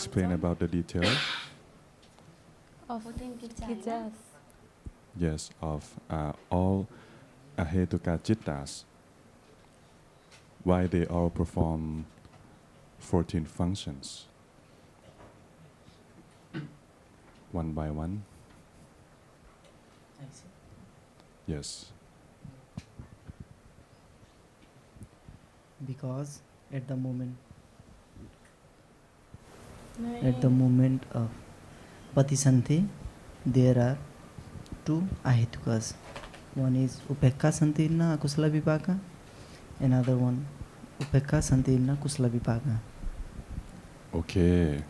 explain about the detail? Of Kijas. Yes, of all ahetuka cittas. Why they all perform 14 functions. One by one. I see. Yes. Because at the moment of Patisanti, there are two ahetukas. One is Upekha Santirna Akusala Vipaka, another one Upekha Santirna Kusala Vipaka. Okay.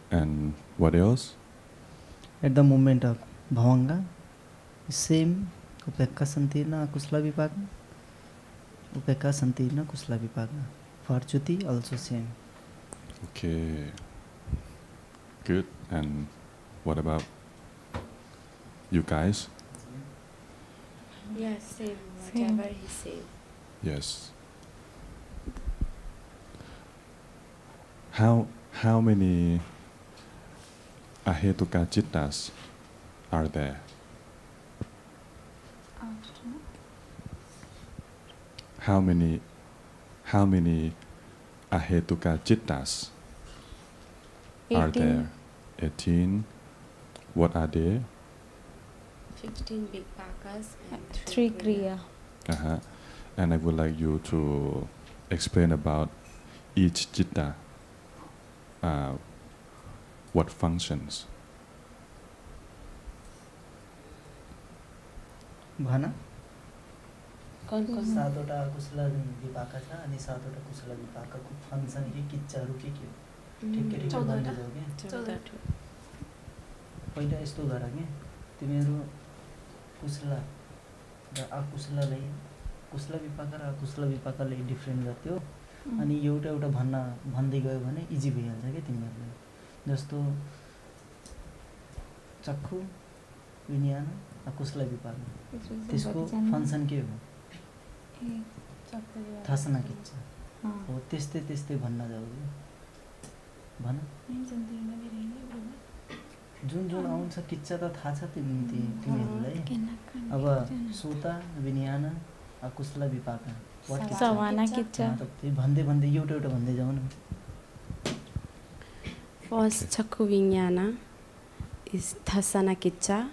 And what else? At the moment of Bhavanga, same Upekha Santirna Akusala Vipaka, Upekha Santirna Kusala Vipaka. For Chuti also same. Okay. Good. And what about you guys? Yes, same. Whatever he said. Yes. How many ahetuka cittas are there? How many ahetuka cittas are there? 18. What are they? 15 big pakas and 3 kriya. Uh-huh. And I would like you to explain about each citta. What functions? भन कौन सातवटा कुशल विपाका छ अनि सातवटा कुशल विपाकाको function किच्चाहरू के ठिक भन्दै जाऊ के पहिला यस्तो गर के तिमीहरू कुशल र अकुशललाई कुशल विपाका र अकुशल विपाकाले डिफरेन्ट गर्थ्यो अनि एउटा एउटा भन्दै गयो भने इजी भइहाल्छ के तिमीहरूलाई जस्तो चक्षु विज्ञान अकुशल विपाक त्यसको फंक्सन के हो थासना किच्चा हो त्यस्तै त्यस्तै भन्न जाऊ भन जुन जुन आउँछ किच्चा त थाहा छ तिमीहरूलाई अब सोता विज्ञान अकुशल विपाका सवाना किच्चा भन्दै भन्दै एउटा एउटा भन्दै जाऊ न First Chakku Vijnana is Thasana Kicha,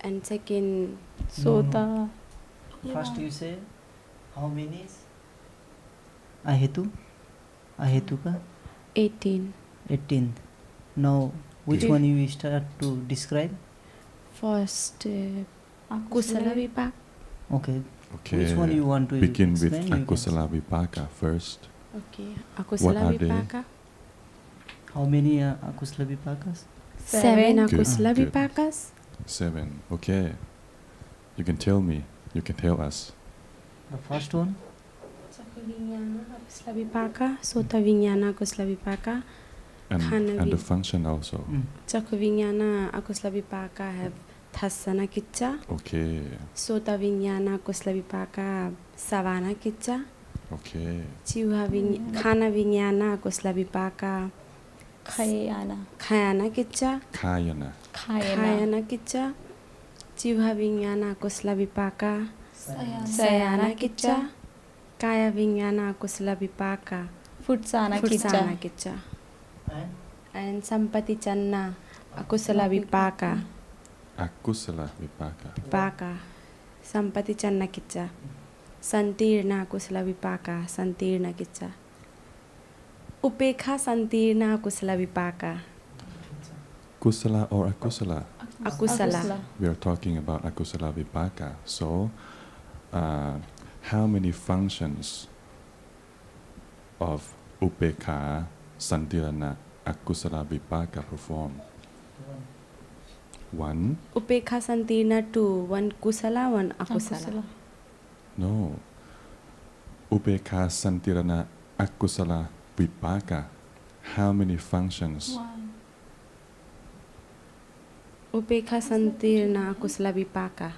and second Sota. First you say how many ahetuka 18. 18. Now which one you start to describe? First Kusala Vipak. Okay. Which one you want to begin with explain? akusala vipaka first. Okay. What Akusala are they? Vipaka. How many akusala vipakas? 7 Good, Akusala good. Vipakas. 7. Okay. You can tell me. You can tell us. The first one? Chakku Vijnana Akusala Vipaka, Sota Vijnana Akusala Vipaka. And the function also. Chakku Vijnana Akusala Vipaka have Thasana Kicha. Okay. Sota Vijnana Akusala Vipaka Savana Kicha. Okay. Khana Vijnana Akusala Vipaka Khayana Kicha. Kayana. Khayana Kicha. Jivha Vijnana Akusala Vipaka Sayana Kicha. Kaya Vijnana Akusala Vipaka Futsana Kicha. And Sampati Channa Akusala Vipaka Akusala vipaka. Vipaka Sampati Channa Kicha. Santirna Akusala Vipaka Santirna Kicha. Upekha Santirna Akusala Vipaka. Kusala or akusala? Akusala. We are talking about akusala vipaka. So, how many functions of upekha santirana akusala vipaka perform? 1. Upekha Santirna 2. 1 Kusala, 1 Akusala. No. Upekha santirana akusala vipaka. How many functions? 1. Upekha Santirna Akusala Vipaka.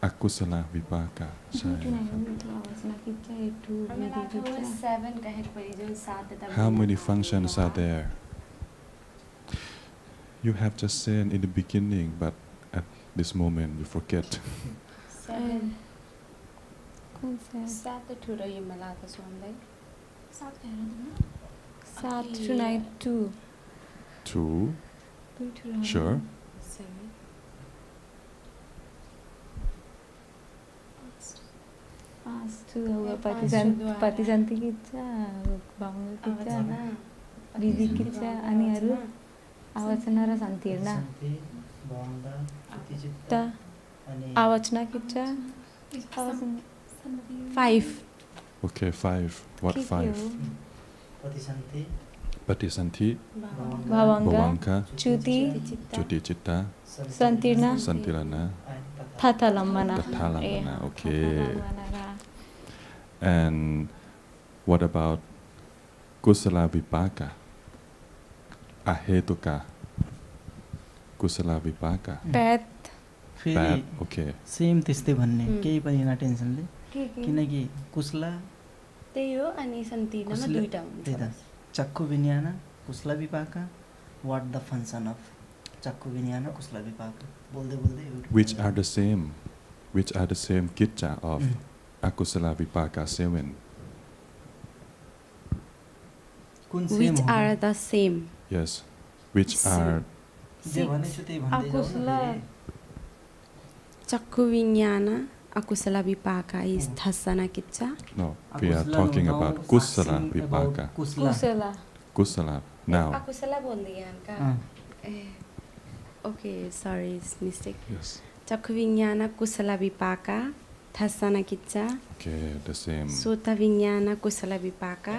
akusala vipaka ใช่ हमें लागता है 7 कहे पड़ी जो 7 तब How many functions are there? You have just said in the beginning, but at this moment you forget. 7 कौन सा 7 ठुलो ये मला था सुनले 7 कह रहा था 7 to 9 2 Two, sure. 7 5 to होगा पाँच शुद्ध वाला. पतिसन्ती किच्चा भावंग किच्चा विधि किच्चा अनि अरु आवचना र सन्तीर्ण पतिसन्ति, भवंग, चित्त, त अनि आवचना Kichcha 5 Okay, 5. What 5? पतिसन्ति, Patisanti, भावंग Bhavanka, च्युति Chuti Chitta, सन्तीर्ण Santirana, तथा लम्बना Tathalamana. Okay. And what about Kusala Vipaka? Ahetuka. Kusala Vipaka. पैत फेरि Bad. Okay. सेम त्यस्तै भन्ने केही पनि होइन टेन्सनले के किनकि कुशला त्यही हो अनि सन्तीर्णमा कुशला दुईटा हुन्छ त्यही त चक्कु विज्ञान कुशला विपाका व्हाट द फंक्शन अफ चक्कु विज्ञान कुशला विपाका बोल्दै बोल्दै Which are the same? Which are the same kitcha of Akusala Vipaka 7? कुन same which are the same Yes. Which are जे भनेछु त्यही भन्दै जाऊ न अकुशला फेरि। चक्खु विज्ञान अकुशल विपाका is thasana kitcha no? We are Akusala talking now about asking Kusala about Vipaka. कुशला कुशला Kusala. Now. अकुशल बोल दिया इनका okay sorry it's mistake Yes. चक्खु विज्ञान कुशल विपाका thasana kitcha Okay, the same. सोता विज्ञान कुशल विपाका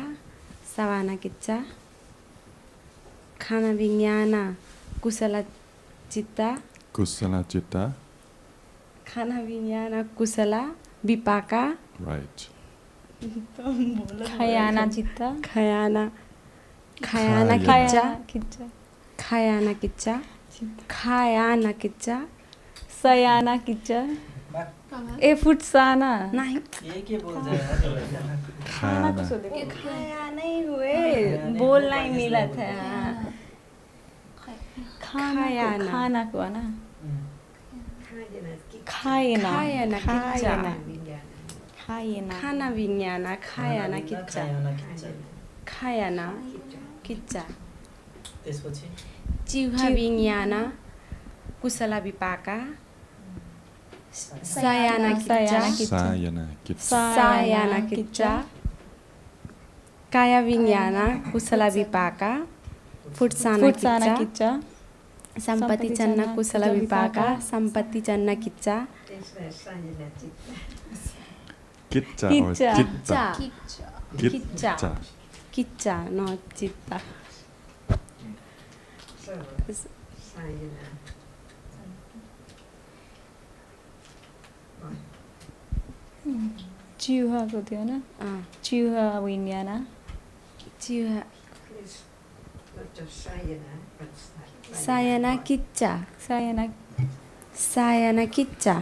सवाना किच्चा खाना विज्ञान कुशल चित्ता Kusala Chitta. खाना विज्ञान कुशल विपाका Right. खयाना चित्ता खयाना खायाना किच्चा खिच्चा खायाना किच्चा खायाना किच्चा सयाना किच्चा ए फुटसाना नहीं ये के बोल जाएगा खाना को Khana. सोधे ये खाया नहीं हुए बोलना ही मिला था खाना खाना को ना खाएना खायाना किच्चा खाएना खाना विज्ञान खायाना किच्चा खायाना किच्चा त्यसपछि जिह्वा विज्ञान कुशल विपाका सायाना किच्चा Sayana Kitsa. सायाना किच्चा काया विज्ञान कुशल विपाका फुटसाना फुटसाना किच्चा किच्चा सम्पत्ति चन्न कुशल विपाका सम्पत्ति चन्न Kichcha Kitcha or Kitcha. Chitta. Kichcha Kichcha न चित्ता जिह्वा को थियो ना जिह्वा विज्ञान जिह्वा sayana kicca sayana sayana kicca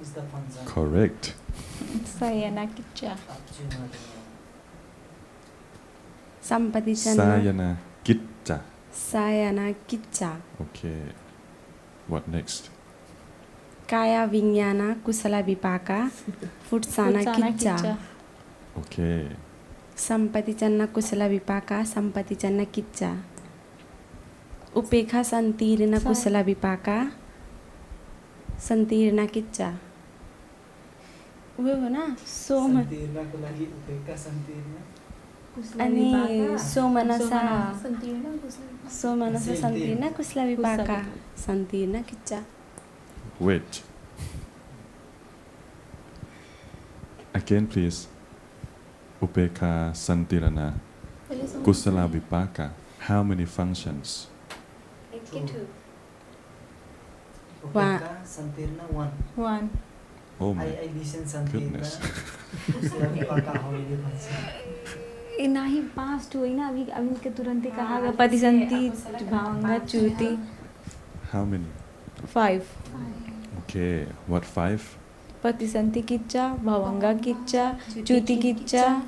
is the function Correct. Sayana Kichcha सम्पत्ति चन्न Sayana Kitcha. सायाना Kichcha Okay. What next? काया विज्ञान कुशल विपाका फुटसाना किच्चा Okay. सम्पत्ति चन्न कुशल विपाका सम्पत्ति चन्न किच्चा उपेक्षा सन्तीर्ण कुशल विपाका सन्तीर्ण किच्चा उयो हो न सोम संतीर्णको लागि उपेक्षा संतीर्ण अनि सोमनसा सोमनसा सन्तीर्ण कुशल विपाका सन्तीर्ण Kichcha Wait. Again, please. Upeka Santirana. Kusala Vipaka. How many functions? उपेक्षा संतीर्ण 1 one Oh my I listen संतीर्ण goodness. कुशला विपाका हौले भन्छ ए नहीं पास टू होइन अभी अभी के तुरंत ही कहा गया पतिसन्ति भावंगा च्युति How many? 5. Okay, what 5? Patisanti kicca, bhavanga kicca, chuti kicca,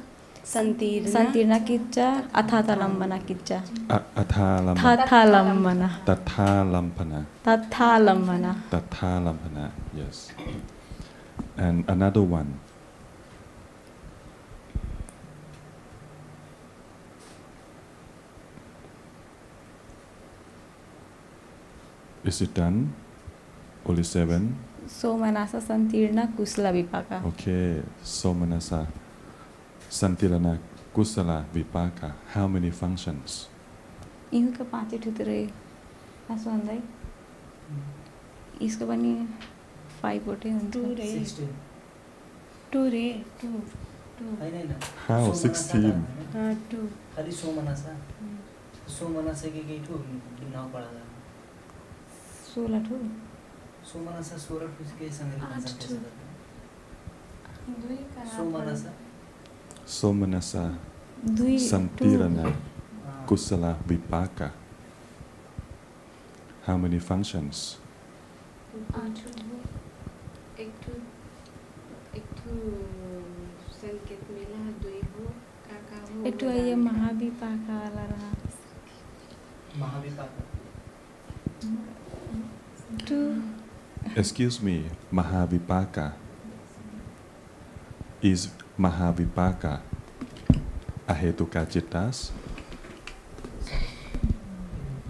santirna kicca, athatalampana kicca. Thathalampana. Tathalampana. Thathalampana. Tathalampana, yes. And another one. Is it done? Only 7? Somanasa santirna kusala vipaka. Okay, Somanasa, Santirana, Kusala, Vipaka. How many functions? इहु का 5 ठुत रहे आसो भन्दै इसको पनि 5 वटै हुन्छ 16 2 रे 2 हैन How? 16? 2 खाली सोमनासा सोमनासा के ठु न पडा 16 ठु सोमनासा 16 ठु के सँग सोमनासा Somanasa, दुई Santirana, Kusala, Vipaka. How many functions? एक ठु संकेत मेला 2 हो काका हो एक ठु ये महाविपाका वाला रहा महाविपाका 2 Excuse me, Mahavipaka. Is Mahavipaka Ahetuka Chittas?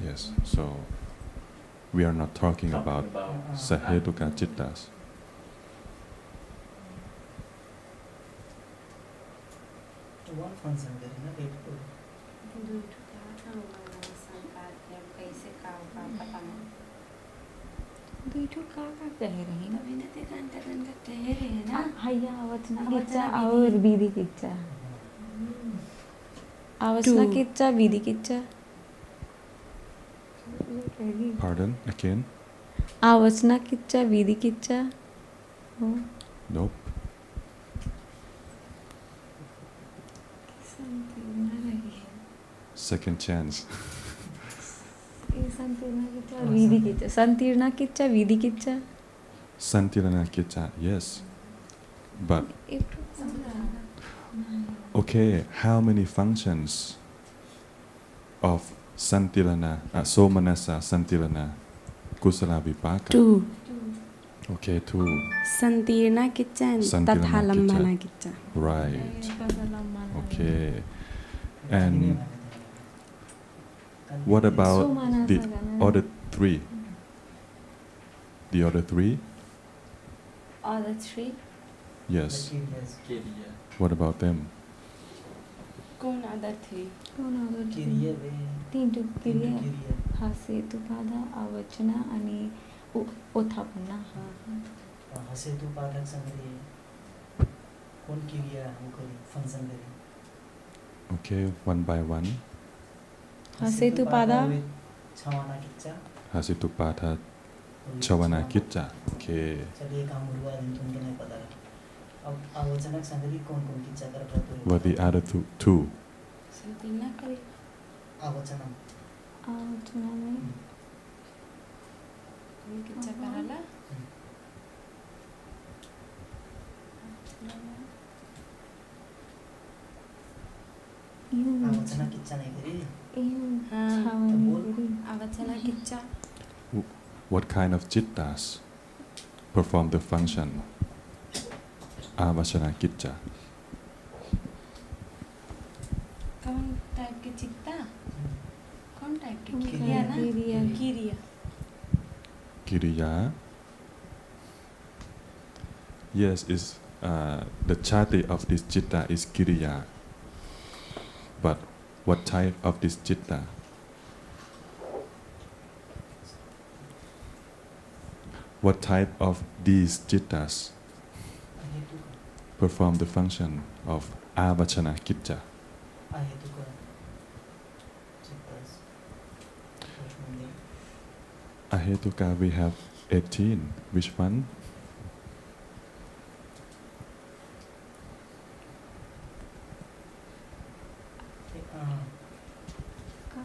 Yes, so we are not talking about Sahetuka Chittas. one function करें ना 8 को 2 ठु का वाला संकार के कैसे का पता नहीं दुई ठु का कह रहे हैं अभी न ते घंटा कह रहे हैं ना हैया आवचना किच्चा और विधि किच्चा आवचना किच्चा विधि किच्चा Pardon, again? आवचना किच्चा विधि किच्चा हो Nope. Second chance. संतीर्णा Kichcha Vidhi Kichcha संतीर्णा Kichcha Vidhi Kichcha Santirana Kitta, yes. But, okay, how many functions of Santirana, Somanasa, Santirana, Kusala Vipaka? 2 Okay, 2. संतीर्णा Kichcha Santirana तथालंबना Kitta. Kichcha Right. Okay. And what about the other 3? The other 3? other 3 Yes. Kiriya What about them? कौन other 3 कोण our Kiriya तीन to क्रिया Kiriya हासेतु बाधा आवचना अनि ओथापना हसे तो पाठक संगरी कौन किरिया हम करी फंक्शन करी Okay, one by one. हासेतु बाधा छवाना Kichcha Hasitupata Chawana Kitta. Okay. चलिए काम हुआ दिन तुमको नहीं पता अब आवचनक संगरी कौन कौन किच्चा कर रहा है What the other 2? संतीर्णा करे आवचनम आवचना में कौन किच्चा कराला आवचना किच्चा नहीं करी आवचना Kichcha What kind of chittas perform the function? Avachana Kitta. कौन टाइप के चित्ता कौन टाइप के किरिया ना किरिया किरिया Kiriya. Yes, is the chati of this chitta is Kiriya. But what type of this chitta? What type of these chittas perform the function of avachana kitta? अहेतुक चित्तास Ahetuka we have 18. Which one?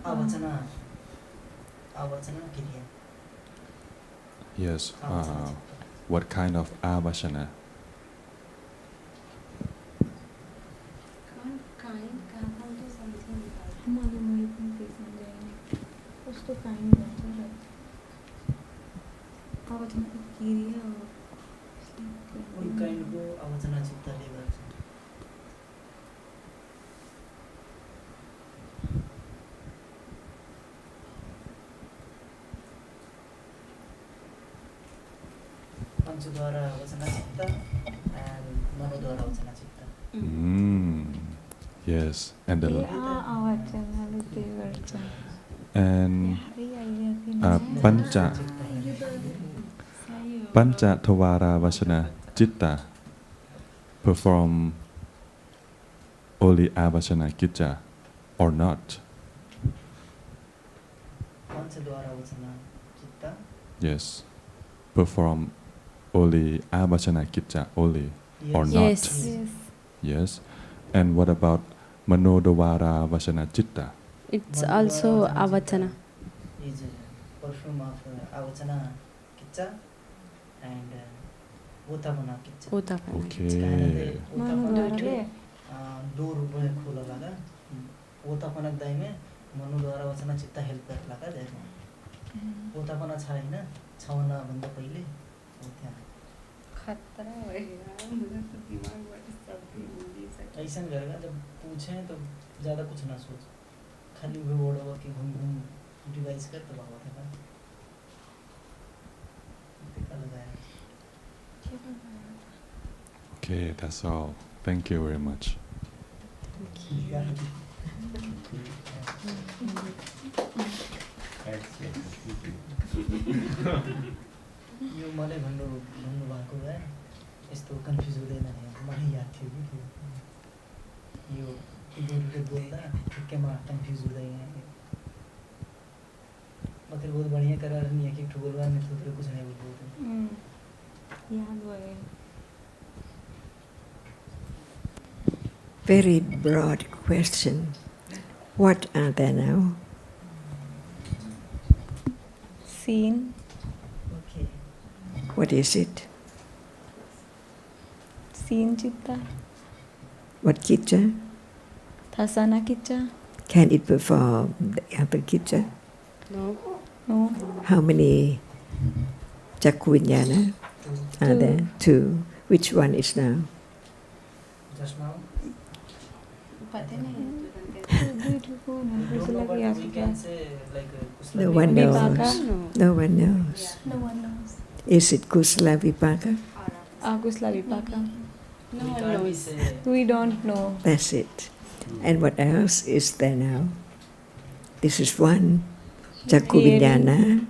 आवचना आवचना किरिया Yes. Avachana chitta. What kind of avachana? हमारे मुझे भी समझाएंगे कुछ तो kind है आवचना क्रिया उन काइन्डको avachana चित्तले गर्छ। पंचद्वारा avachana चित्त and मनोद्वारा avachana चित्त। Yes. And the आवचना लेते गर्छ and pancha pancha thawara vachana chitta perform only avachana kitta or not? पंचद्वारा avachana चित्त Yes. Perform only avachana kitta only or not? Yes. Yes. And what about manodvara vachana chitta? It's also avachana. is perfume of avachana kitta and utapana kitta। Okay. मनोद्वारा दो रूप में खोला लगा ओतापना दाई में मनोद्वारा वचना चित्त help कर लगा देखो ओतापना छैन छवना भन्दा पहिले हो त्यहाँ खतरा भइरहेको मुझे तो दिमागबाट सबै उडिसक्यो। ऐसा गरेगा जब पूछे तो ज़्यादा कुछ ना सोच खाली वो वर्ड हो कि घूम घूम डिवाइस कर तो बाबा था Okay, that's all. Thank you very much. यो मलाई भन्नु भएको भए यस्तो कन्फ्युज हुँदैन नि मलाई याद थियो कि यो गुरुले बोल्दा ठिक्कैमा कन्फ्युज हुँदैन मतलब बहुत बढ़िया करार नहीं है कि ठुगलवा में तो कुछ नहीं बोलते याद भयो Very broad question. What are they now? Seen okay What is it? Seen citta What kitta? Dassana kicca Can it perform the other kitta? No. No How many chakkuvinyana are Two. there? Two. Which one is now? Just now पता नहीं don't know but we can say like No one Vipaka? knows. No. No one knows. No one knows Is it kusala vipaka? Akusala vipaka No one knows. We don't know That's it. And what else is there now? This is one. Chakkuvinyana,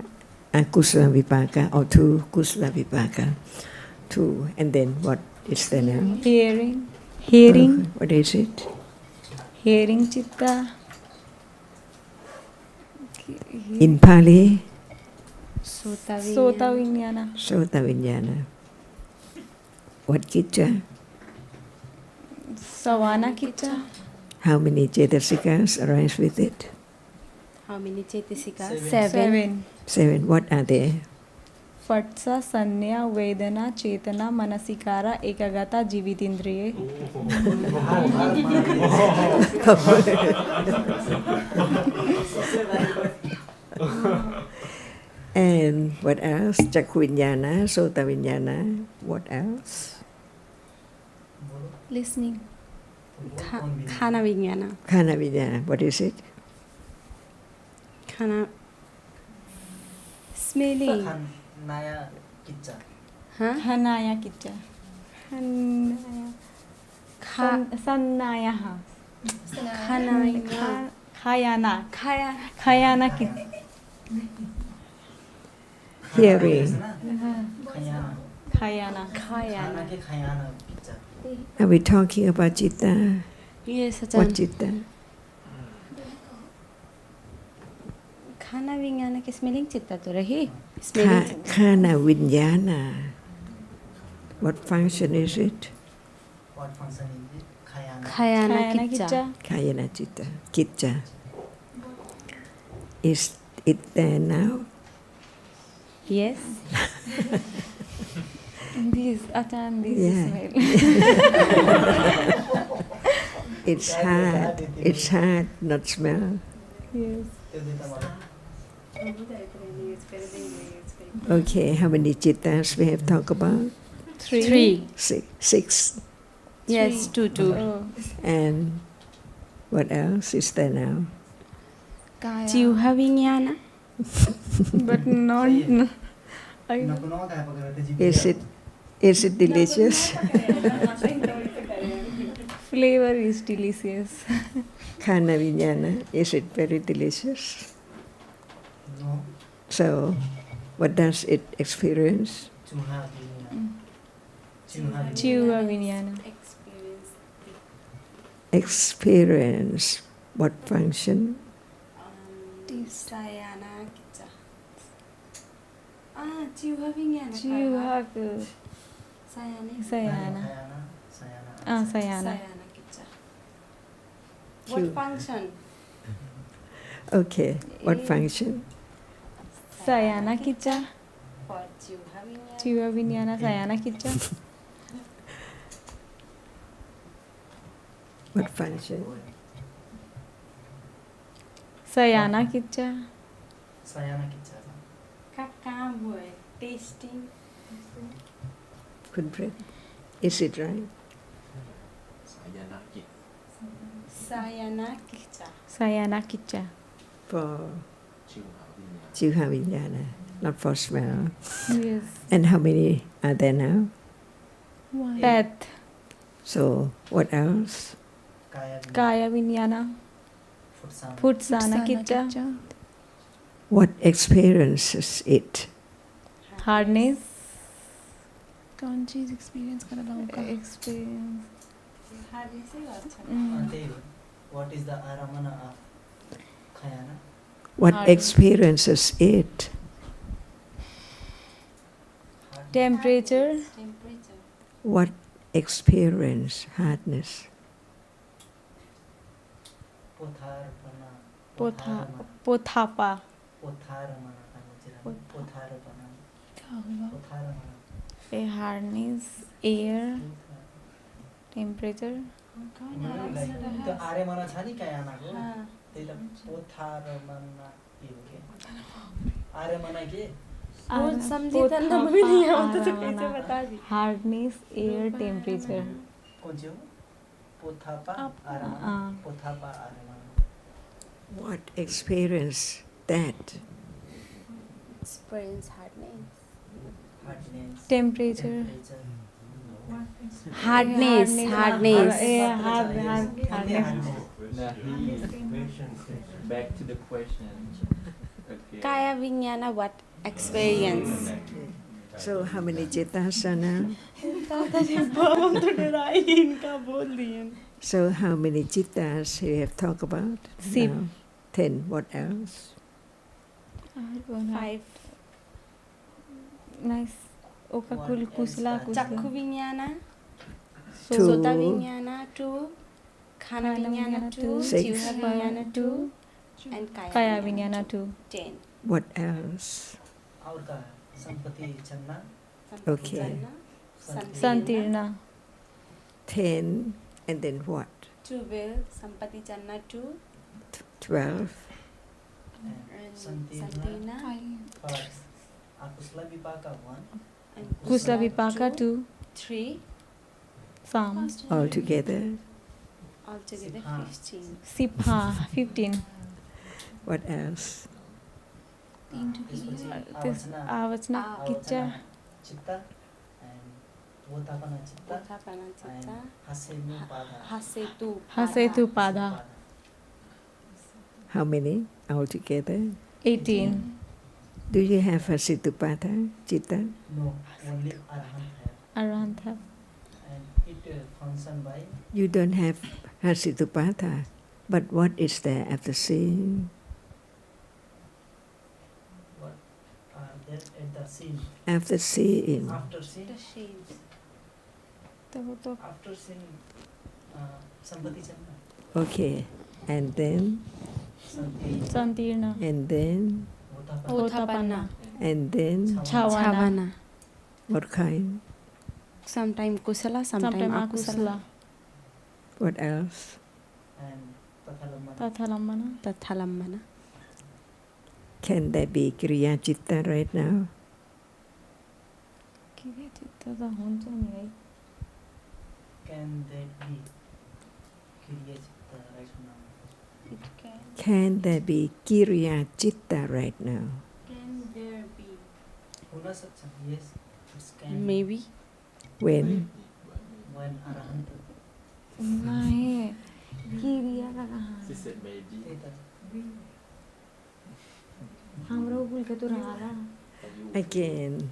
kusala vipaka, or two kusala vipaka. Two. And then what is there now? Hearing What is it? Hearing citta In Pali, sota sota vijnana Sota Vijnana. What kitta? Savana kicca How many cetasikas arise with it? How many chetasika? Seven. Seven. Seven. What are they? फट्सा संज्ञा वेदना चेतना मनसिकारा एकाग्रता जीवितेंद्रिय And what else? Chakkuvinyana, Sota Vijnana. What else? Listening खाना विज्ञान Khana Vijnana. What is it? खाना smelling नयाँ किच्चा हनाया किच्चा सन्नाया खायाना खायाना कि Hearing. खयाना खायाना खाना के खयाना Kichcha Are we talking about citta? Yes, What Ajahn. citta? खाना विज्ञान के स्मेलिङ चित्त तो रही smelling Khana Vijnana. What function is it? What function is it ghayana ghayana ghayana kicca kicca Kayana citta. Kitta. Is it there now? Yes. This Achan, this Yeah. smell. It's hard. It's hard, not smell. Yes. त्यो दुईटा मलाई Okay, how many chittas we have talked about? Three. Six. Yes, two. Oh. And what else is there now? Kaya. Jiva Vijnana. But not. No. I, नकुनामा कहाँ पकेर त्यो Is it delicious? flavor is delicious. Khana vijnana, is it very delicious? No. So, what does it experience? चुहा Jiva Vijnana. Experience what function? Sayana Kicha. Jiva Vijnana. Jiva. Sayana. Sayana. Sayana. Sayana. Sayana Kicha. What function? Okay, what function? Sayana Kicha. For Jiva Vijnana. Jiva Vijnana. Sayana Kicha. What function? Sayana Kicha. Sayana Kichcha छ Các काम हुए tasting. Good breath. Is it right? Sayana Kicha. Sayana Kicha. For Jiva vijnana, not for smell. Yes. And how many are there now? Path. So, what else? Kaya Vijnana. Futsana Kicha. What experiences it? Hardness. कौन चीज experience कर रहा हूँ Experience. What is the aramana of khayana? What Hard. experiences it? Temperature. What experience? Hardness. Potharpana. Pothapa. Potharamana Potharapana. क्या होगा Potharamana. A hardness. Air. Temperature. त्यो आर्यमना छ नि कयानाको त्यही त पोथारमना के हो के आर्यमना के वो समझी था ना मैं नहीं आता तो कैसे बता दी Hardness. Air. Temperature. कुन चाहिँ हो पोथापा आर्यमना पोथापा आर्यमना What experience that? experience hardness hardness Temperature. hardness Yeah, hardness. Back to the question. Okay. Kaya Vijnana what experience So, how many chittas are now? So, how many chittas we have talked about? Sip. Now? 10. What else? 5 Nice. Okakul kusla Chakku Vijnana Two. Sota Vijnana 2 Khana Vijnana 2 Six. Jiva Vijnana 2 and Kaya Vijnana 2. 10 What else? और का संपत्ति चन्ना Okay. Santirna. 10. And then what? 12 Sampati Channa 2 12. and Santirna Santirna first akusla vipaka 1 and Kusla Vipaka 2. 3 Sam. All together. altogether Sipha. 15 Sipha. 15. What else? त्यसपछि This आवचना Avachna Kicha. चित्ता and वोतापना चित्ता Pothapana and Chitta हासेनु पादा Hasetu Hasetu Pada. How many altogether? 18. Do you have a situpata, chitta? no only arahant have Arahanta. and it function by You don't have Hasitupata. But what is there after seeing? what there at the scene After seeing. after scene the shades after scene संपत्ति चन्ना Okay. And then? संति Santirna. And then? वोतापना Pothapana. And then, Chawana. Chavana. what kind? Sometime kusala, sometime Sometime akusala. akusala. What else? and tathalamana. Tathalamana. Tathalamana. Can there be Kriya Chitta right now? Kriya chitta ta huncha ni hai. Can that be Kriya Chitta right now? It can. Can there be Kriya Chitta right now? Can there be? हुन सक्छ, yes, it can. Maybe. When? When Arahant. नहीं क्रिया का कहाँ She said maybe. त्यही त हाम्रो भूलका तो रहा ना Again,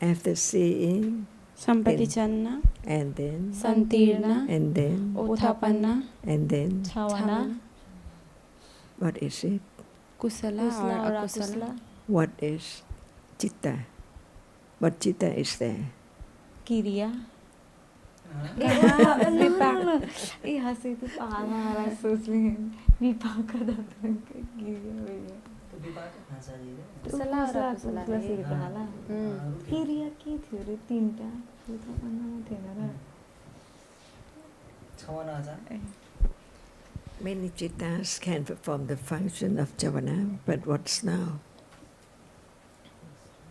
after seeing, Sampatichanna, and then, Santirna, and then, Uthapanna, and then, छावाना what is it? Kusala Kusla or और akusala. अकुसला What is Chitta? What Chitta is there? क्रिया ये हंसी तो आधा आधा सोच रहे हैं विपाक का दातन का क्रिया भैया त्यो विपाक भाषा दिले कुसला और अकुसला कुसला सिर कहाला Hmm. क्रिया के थियो रे तीनटा त्यो त भन्नमा थिएन र छवना आचार Many Chittas can perform the function of Javana, but what's now?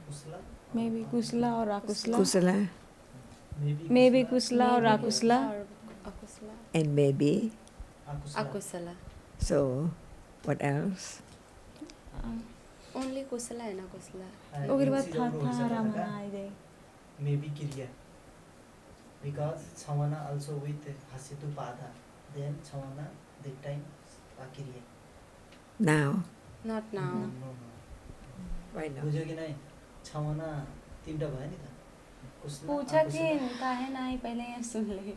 Kusala maybe kusala और अकुसला Kusala मेबी कुसला और अकुसला Akusala. and maybe. आकुसला Akusala. So, what else? Only kusala and akusala. ओकर बाद था था रामना आइदे maybe Kriya. Because छवना also with hasitu pada. Then छवना that time Ācariya. Now. Not now. No. Why not? बुझ्यो कि नै छवना तीनटा भयो नि त कुसला पूछा कि आकुसला। काहे ना आई पहले यहाँ सुन ले.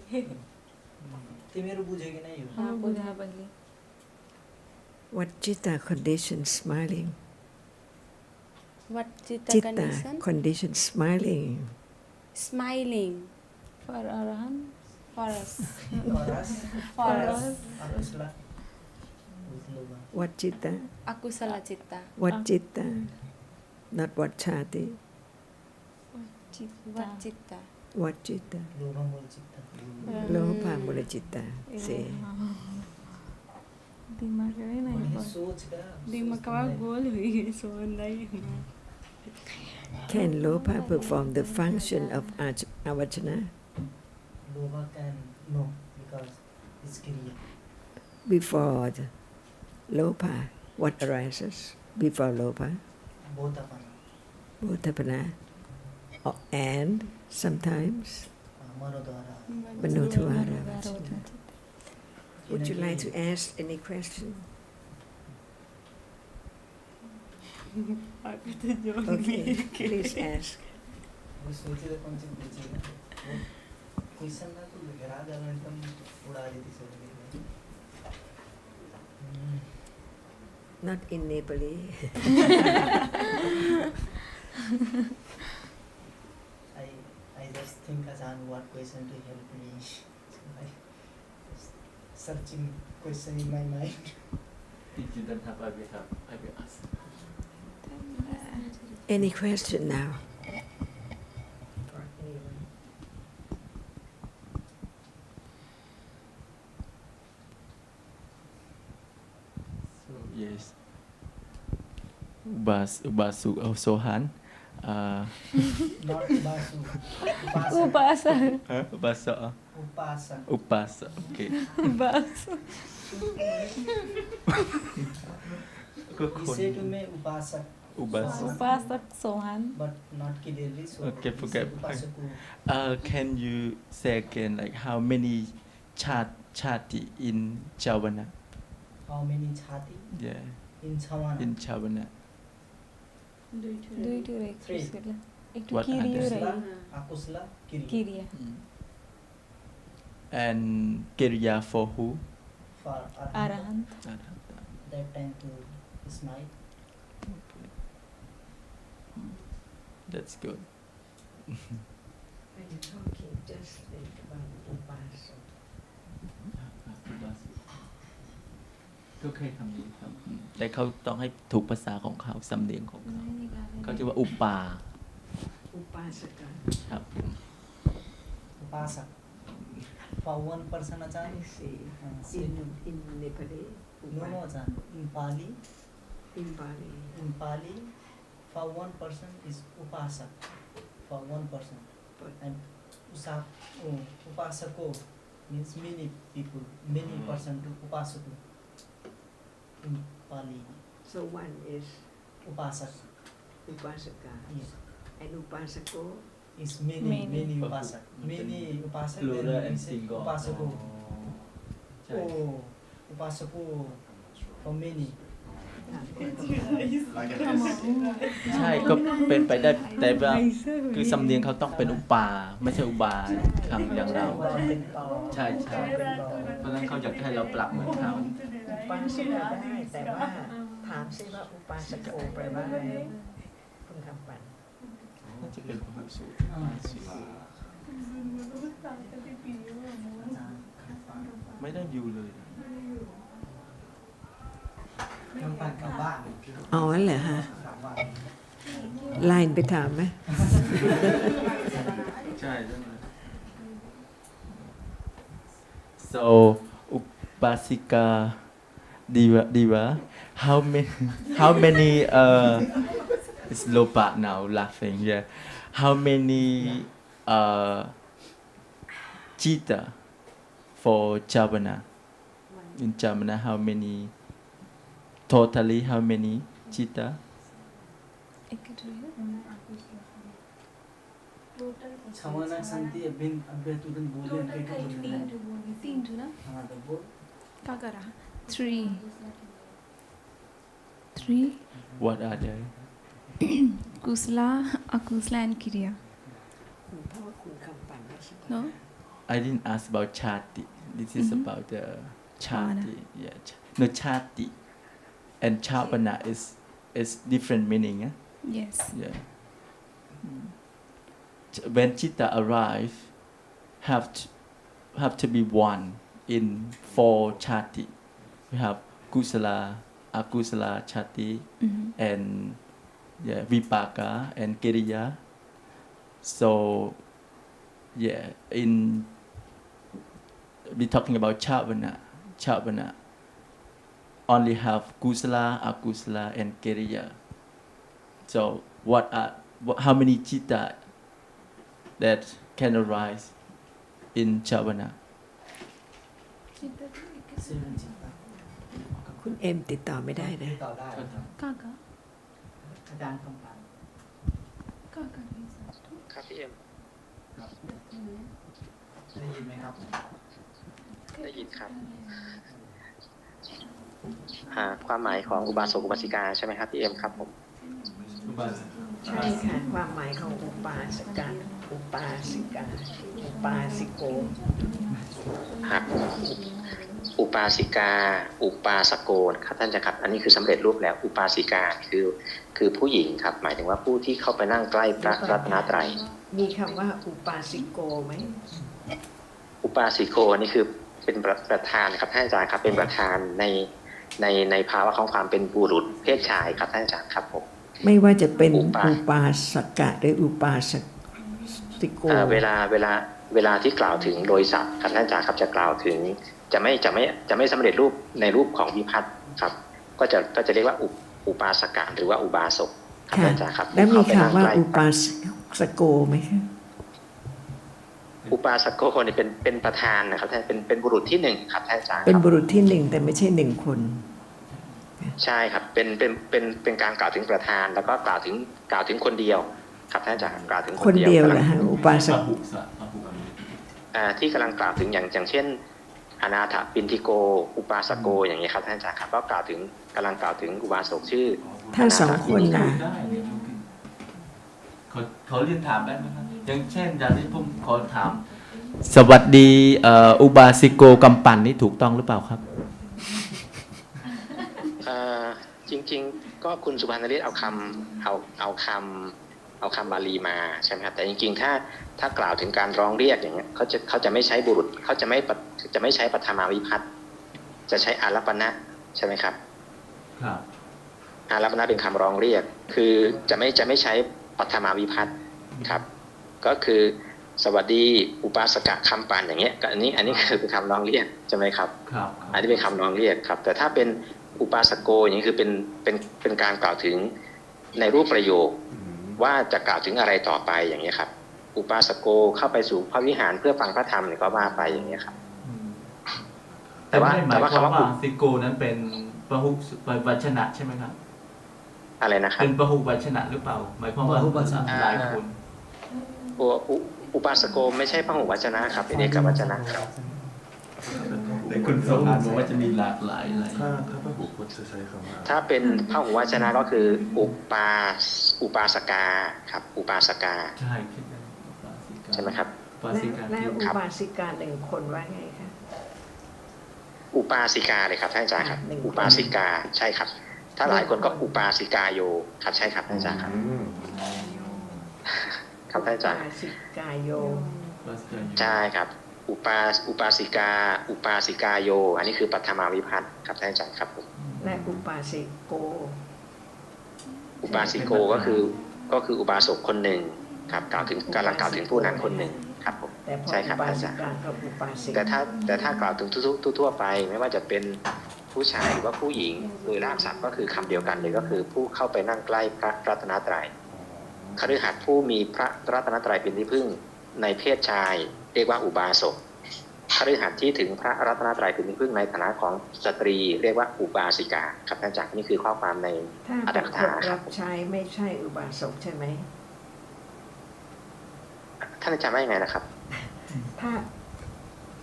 तिमीहरू बुझ्यो कि नै यो हाँ, बुझा पहिले What Chitta condition smiling? What chitta Chitta condition? condition smiling. Smiling for Arhan for us. करास For us. आकुसला with loba. What Chitta? Akusala chitta. What Chitta? Not what Chati. चित्ता What chitta? What Chitta? लोभा मूल चित्त Lopa Mula Chitta. See? दिमाग है ना भने सोचका दिमागमा गोल हुई सोन्दै Can Lopa perform the function of Avachana? लोभा can no because it's Kriya. Before the Lopa, what arises? Before Lopa? बोधपना Bhutapana. And sometimes मनोद्वारा Manodhara. Would you like to ask any question? Okay, please ask. सोचेर कौन सी पूछेगा question ना तो घेरा देना एकदम उड़ा देती सोच Not in Nepali. I just think Azan what question to help me. So I just searching question in my mind. If you don't have, I will ask. Any question now? So yes. Ubasu Sohan. Not Basu. उपासक Ubasa. Upasa. Upasa. Okay. बस He said to me Upasak. Ubasa. उपासक Sohan But not clearly. So Okay, he forget. said Upasaku. Can you say again, like how many chati in Chavana? How many chati Yeah, in Chawana? in Chavana. दुईटो रे Three. एक What किरियो others? रे Akusla, Kiri. किरिया And Kiriya for who? For Arhant that time to smile. That's good. When you're talking, just think about Upasa. ก็เคยทำนี้ครับแต่เขาต้องให้ถูกภาษาของเขาสำเนียงของเขาเขาจะว่าอุปา อุปาสก ครับ उपासक for one person ajan I see. In Nepali, no ajan in Pali in Bali. for one person is upasak for one person and upasako means many people many person to upasaku in Pali So one is upasak upasaka, yes and upasako is many upasak many upasak Plural then and we say single upasako ใช่ upasako for many ใช่ก็เป็นไปได้แต่ว่าคือสำเนียงเขาต้องเป็นอุปาไม่ใช่อุบาทางอย่างเรา ใช่ใช่เพราะฉะนั้นเขาอยากให้เราปรับเหมือนเขา อุปาสกได้แต่ว่าถามซิว่าอุปาสกแปลว่าอะไรคุณคำปัน น่าจะเป็นความสูง ไม่ได้อยู่เลย คำปั่นกลับบ้าน อ๋อเหรอฮะ กลับบ้าน ไลน์ไปถามไหม ใช่ใช่ไหม so upasika diva how many it's Lopa now laughing yeah how many Chitta for Javana in Javana how many totally how many Chitta छवना शांति बिन अबे तुरंत बोले के बोले तीन जो ना हां तो बोल क्या कर रहा 3 what are they kusala akusala and kiriya คุณพ่อคุณคำปันไม่ใช่ no I didn't ask about chati. This is about the chati. Yeah, no chati and chavana is different meaning. yes Yeah. When chitta arrive, have to be one in 4 chati. We have kusala, akusala chati, and yeah, vipaka and kiriya. So yeah, we're talking about chavana only have kusala, akusala, and kiriya. So how many chitta that can arise in chavana? คุณเอ็มติดต่อไม่ได้นะ ต่อได้ครับ kaka อาจารย์คำปั่น kaka ครับพี่เอ็ม ได้ยินไหมครับ ได้ยินครับความหมายของอุบาสกอุบาสิกาใช่ไหมครับพี่เอ็มครับผม ใช่ค่ะความหมายของอุปาสกอุปาสิกาอุปาสิโก ครับอุปาสิกาอุปาสโกครับท่านจะครับอันนี้คือสำเร็จรูปแล้วอุปาสิกาคือผู้หญิงครับหมายถึงว่าผู้ที่เข้าไปนั่งใกล้พระรัตนตรัย มีคำว่าอุปาสิโกไหม อุปาสิโกนี่คือเป็นประธานครับท่านอาจารย์ครับเป็นประธานในภาวะของความเป็นบุรุษเพศชายครับท่านอาจารย์ครับผม ไม่ว่าจะเป็นอุปาสกะหรืออุปาสิโก เวลาที่กล่าวถึงโดยศัพท์ครับท่านอาจารย์ครับจะกล่าวถึงจะไม่สำเร็จรูปในรูปของวิภัตติครับก็จะเรียกว่าอุปาสกะหรือว่าอุบาสกครับท่านอาจารย์ครับ แล้วมีคำว่าอุปาสโกไหมคะ อุปาสโกนี่เป็นประธานนะครับท่านเป็นบุรุษที่หนึ่งครับท่านอาจารย์ เป็นบุรุษที่หนึ่งแต่ไม่ใช่หนึ่งคน ใช่ครับเป็นการกล่าวถึงประธานแล้วก็กล่าวถึงคนเดียวครับท่านอาจารย์กล่าวถึง คนเดียวเหรอฮะอุปาสก ที่กำลังกล่าวถึงอย่างเช่นอนาถปินทิโกอุปาสโกอย่างนี้ครับท่านอาจารย์ครับก็กำลังกล่าวถึงอุบาสกชื่อ ถ้าสองคนนะ ขอเรียนถามได้ไหมครับอย่างเช่นอย่างที่ผมขอถาม สวัสดีอุบาสิโกกำปั่นนี่ถูกต้องหรือเปล่าครับ จริงๆก็คุณสุภาณฤทธิ์เอาคำบาลีมาใช่ไหมครับแต่จริงๆถ้ากล่าวถึงการร้องเรียกอย่างเงี้ยเขาจะไม่ใช้บุรุษเขาจะไม่ใช้ปัทมาวิภัตติจะใช้อารัปณะ ใช่ไหมครับ ครับ อารัปนาเป็นคำร้องเรียกคือจะไม่ใช้ปัทมาวิภัตติครับก็คือสวัสดีอุปาสกะคำปั่นอย่างเงี้ยอันนี้คือเป็นคำร้องเรียกใช่ไหมครับ ครับ อันนี้เป็นคำร้องเรียกครับแต่ถ้าเป็นอุปาสโกอย่างนี้คือเป็นการกล่าวถึงในรูปประโยคว่าจะกล่าวถึงอะไรต่อไปอย่างเงี้ยครับอุปาสโกเข้าไปสู่พระวิหารเพื่อฟังพระธรรมเนี่ยก็ว่าไปอย่างเงี้ยครับ แต่ไม่ได้หมายความว่าสิโกนั้นเป็นพหุวจนะใช่ไหมครับ อะไรนะครับ เป็นพหุวจนะหรือเปล่าหมายความว่าหลายคน อุปาสโกไม่ใช่พหุวจนะครับเป็นเอกวจนะครับ แต่คุณสมานบอกว่าจะมีหลากหลายอะไร ถ้าพระบุพจน์จะใช้คำว่า ถ้าเป็นพหุวจนะก็คืออุปาสกาครับอุปาสกา ใช่คิดว่าอุปาสิกา ใช่ไหมครับ อุปาสิกา และอุบาสิกาหนึ่งคนว่าไงคะ อุปาสิกาเลยครับท่านอาจารย์ครับ หนึ่งคน อุปาสิกาใช่ครับ ถ้าหลายคนก็อุปาสิกาโยครับใช่ครับท่านอาจารย์ครับครับท่านอาจารย์ อุบาสิกาโย ใช่ครับอุปาสิกาอุปาสิกาโยอันนี้คือปัทมาวิภัตติครับท่านอาจารย์ครับผม และอุปาสิโก อุปาสิโกก็คืออุบาสกคนหนึ่งครับกำลังกล่าวถึงผู้นั้นคนหนึ่งครับผม แต่พอ ใช่ค อุ รับ บา ท่านอา สิ จารย์ กากับอุปาสิก แต่ถ้ากล่าวถึงทั่วไปไม่ว่าจะเป็นผู้ชายหรือว่าผู้หญิงโดยรากศัพท์ก็คือคำเดียวกันเลยก็คือผู้เข้าไปนั่งใกล้พระรัตนตรัยคฤหัสถ์ผู้มีพระรัตนตรัยเป็นที่พึ่งในเพศชายเรียกว่าอุบาสกคฤหัสถ์ที่ถึงพระรัตนตรัยเป็นที่พึ่งในฐานะของสตรีเรียกว่าอุบาสิกาครับท่านอาจารย์นี่คือข้อความใน ถ้า อัต เป็น ถก ค ถาน ค รั รับบ ใช้ไม่ใช่อุบาสกใช่ไหม ท่านอาจารย์ว่ายังไงนะครับ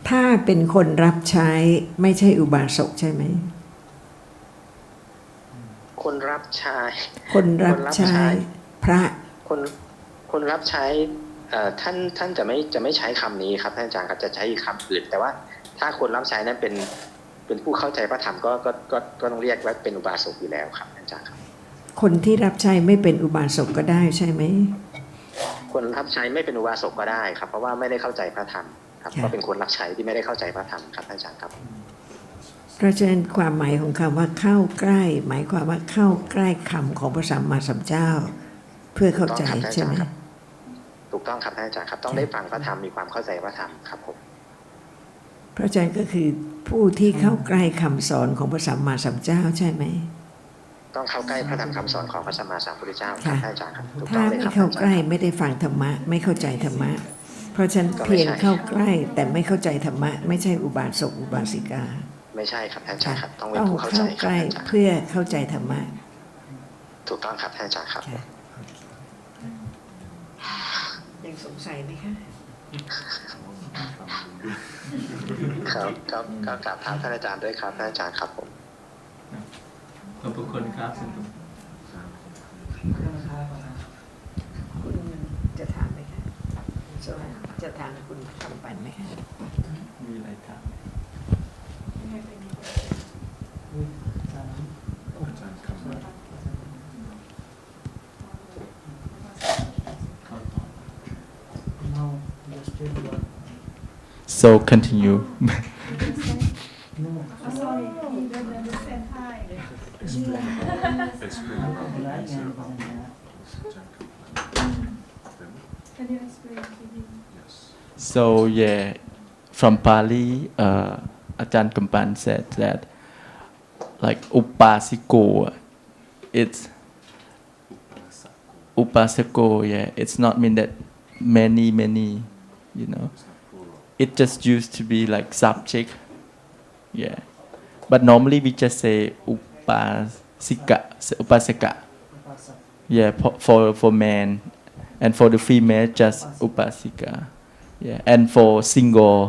ถ้าเป็นคนรับใช้ไม่ใช่อุบาสกใช่ไหม คนรับใช้ คนรับใช้พระ คนรับใช้ท่านจะไม่ใช้คำนี้ครับท่านอาจารย์ครับจะใช้คำอื่นแต่ว่าถ้าคนรับใช้นั้นเป็นผู้เข้าใจพระธรรมก็ต้องเรียกว่าเป็นอุบาสกอยู่แล้วครับท่านอาจารย์ครับ คนที่รับใช้ไม่เป็นอุบาสกก็ได้ใช่ไหม คนรับใช้ไม่เป็นอุบาสกก็ได้ครับเพราะว่าไม่ได้เข้าใจพระธรรมครับ ค่ะ ก็เป็นคนรับใช้ที่ไม่ได้เข้าใจพระธรรมครับท่านอาจารย์ครับ เพราะฉะนั้นความหมายของคำว่าเข้าใกล้ หมายความว่าเข้าใกล้คำของพระสัมมาสัมพุทธเจ้า เพื่อเข้าใจใช่ไหม ถูกต้องครับท่านอาจารย์ครับต้องได้ฟังพระธรรมมีความเข้าใจพระธรรมครับผม เพราะฉะนั้นก็คือผู้ที่เข้าใกล้คำสอนของพระสัมมาสัมพุทธเจ้าใช่ไหม ต้องเข้าใกล้พระธรรมคำสอนของพระสัมมาสัมพุทธเจ้าครับ ค่ะ ท่านอาจารย์ครับถูกต้ ถ้า องเลย ไม่ ครับ เข้า ท่านอา ใก จาร ล้ ย์ ไม่ได้ฟังธรรมะไม่เข้าใจธรรมะ เพราะฉะนั้น ก็ไม่ เพียง ใช่ เข้าใกล้แต่ไม่เข้าใจธรรมะ ไม่ใช่อุบาสกอุบาสิกา ไม่ใช่ครับท่านอาจารย์ครับต้องเป็น ต้อง ผู้เข้าใจ เข้า ค ใก รับ ล้ ท่านอาจารย์ เพื่อเข้าใจธรรมะ ถูกต้องครับท่านอาจารย์ครับ ยังสงสัยไหมคะ ครับก็กราบเท้าท่านอาจารย์ด้วยครับท่านอาจารย์ครับผม ขอบคุณครับคุณตุ คุณจะถามไหมคะจะถามคุณคำปันไหมคะ มีอะไรถาม อาจารย์คำว่า So continue explain about the nature of Can you explain to him? yes So yeah, from Pali, Ajahn Kampan said that like upasiko, it's upasako. Yeah, it's not mean that many, you know. it's not plural It just used to be like subject. Yeah, but normally we just say upasika. Yeah, for man, and for the female just upasika. Yeah, and for single,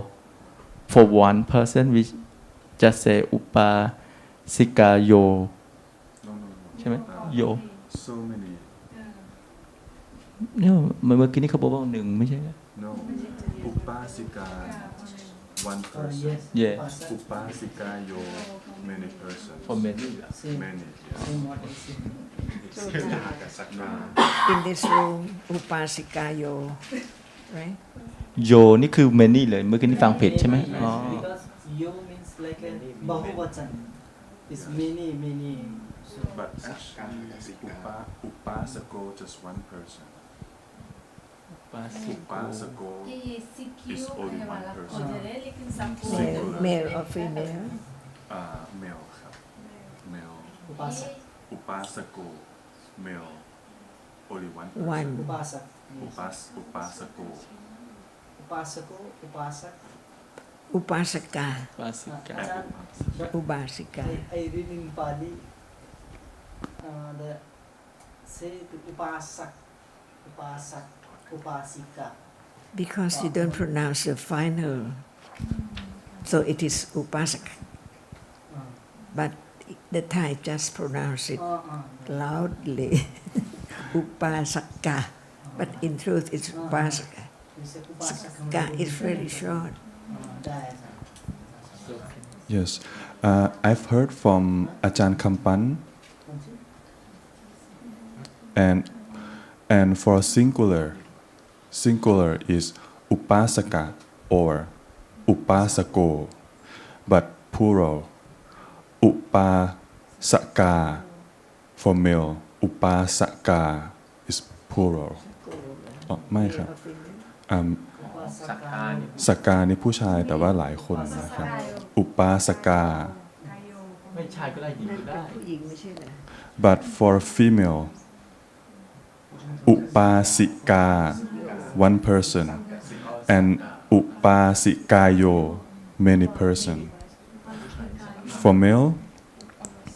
for one person we just say upasika yo. no ใช่ไหม yo so many เนี่ยเมื่อกี้นี้เขาบอกว่าหนึ่งไม่ใช่เหรอ no upasika one person Yeah. upasika yo many persons for many many yes In this room อุปาสิกาโย right yo นี่คือ many เลยเมื่อกี้นี้ฟังผิดใช่ไหมอ๋อ Because yo means like a bahuvachan. It's many. So, But actually, upasako just one person. ปาสิโก Upasako is only one person. Male or female? Male ครับ male อุปาสก upasako male only one One. person. อุปาสก upasako อุปาสกอุปาสก Upasaka. ปาสิกา Ubasika. I read in Pali the say to upasak, upasika. Because you don't pronounce the final. So it is upasaka. But the Thai just pronounce it loudly. Upasaka. But in truth it's upasaka. You say upasak. Ka is very short. Yes, I've heard from Ajahn Kampan, and for singular is upasaka or upasako, but plural upasaka for male, upasaka is plural. อ๋อไม่ครับสักกานี่ผู้ชายแต่ว่าหลายคนนะครับ อุปาสกา ไม่ชายก็ได้หญิงก็ได้ but for female อุปาสิกา one person and อุปาสิกายโย many person for male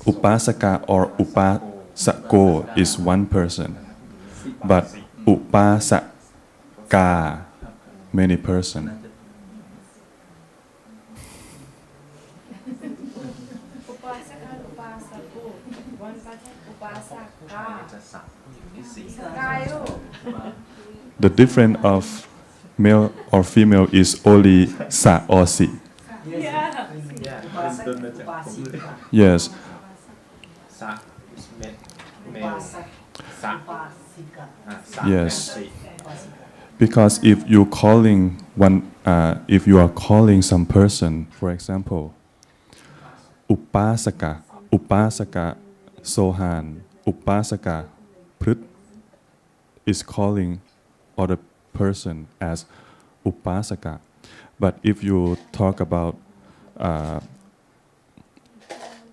อุปาสกา or อุปาสโก is one person but อุปาสกา many person. The difference of male or female is only sa or si. Yes. Sa is male. Sa. Yes. Because if you are calling some person, for example, upasaka sohan, upasaka prut is calling other person as upasaka. But if you talk about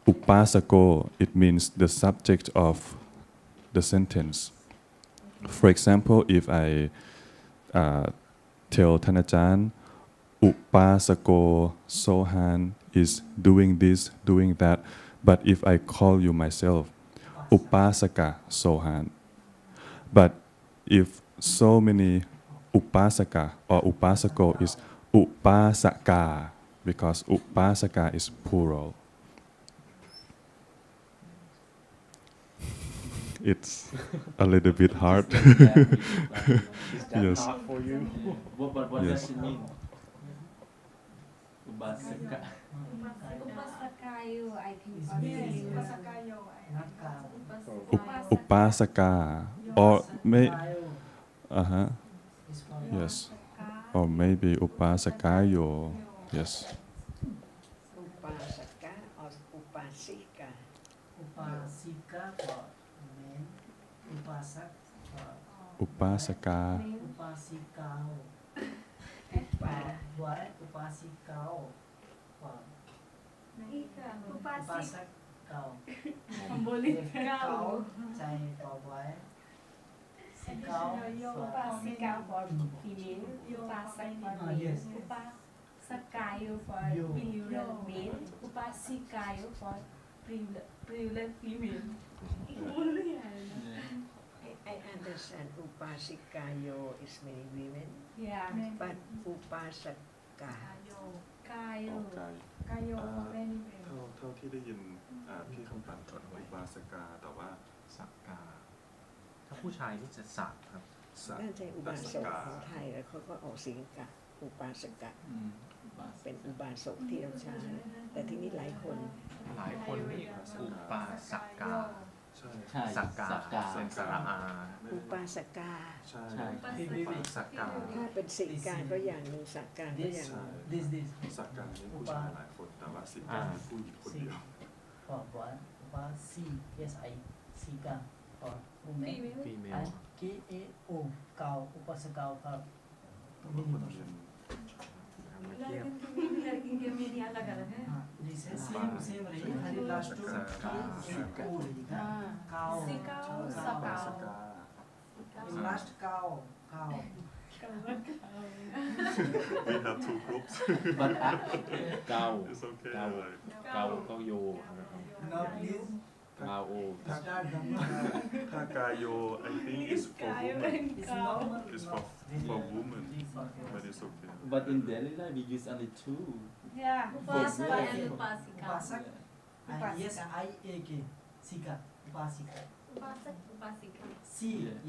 upasako, it means the subject of the sentence. For example, if I tell Thanachan, upasako sohan is doing this, doing that. But if I call you myself, upasaka sohan. But if so many upasaka or upasako is upasaka, because upasaka is plural. It's a little bit hard. Is that Yes. hard for you? What Yes. does it mean? Upasaka. Upasakayo, I think. Upasaka or yes, or maybe upasakayo. Yes. Upasaka or upasika. Upasika for men, upasak for Upasaka. upasikao. Boy, upasikao for upasakao. Cow, chay for boy. Sikao for Upasika for female, upasak for yes. male, upasakayo for plural male, upasikayo for plural female. I understand upasikayo is many women, Yeah. but upasaka. Kayo. เท่าที่ได้ยินพี่คำปันสอนอุปาสกาแต่ว่าสักกา ถ้าผู้ชายนี่จะสักครับ สัก น่าจะอุบาสกของไทยแล้วเขาก็ออกเสียงกะอุปาสกะเป็นอุบาสกที่เราใช้แต่ที่นี่หลายคน หลายคนนี่อุปาสักกา ใช่ ใช่สักกาเซนสระอา อุปาสกา ใช่ ใช่ อุปาสกา ถ้าเป็นสิกาก็อย่างหนึ่งสักกาก็อย่างหนึ่ง This. สักกานี่ผู้ชายหลายคนแต่ว่าสิกาผู้หญิงคนเดียว for boy, upasika for woman, and kao cow upasaka for same रही खाली last two cow last cow We have two groups. เกา It's okay. เกา Like, เกาก็โย now please เกาโอ start Dhamma Hakayo, I think is for women. it's normal It's for women, but it's okay. But in daily life we use only two Upasaka and Upasak and yes I A K Sika Upasika C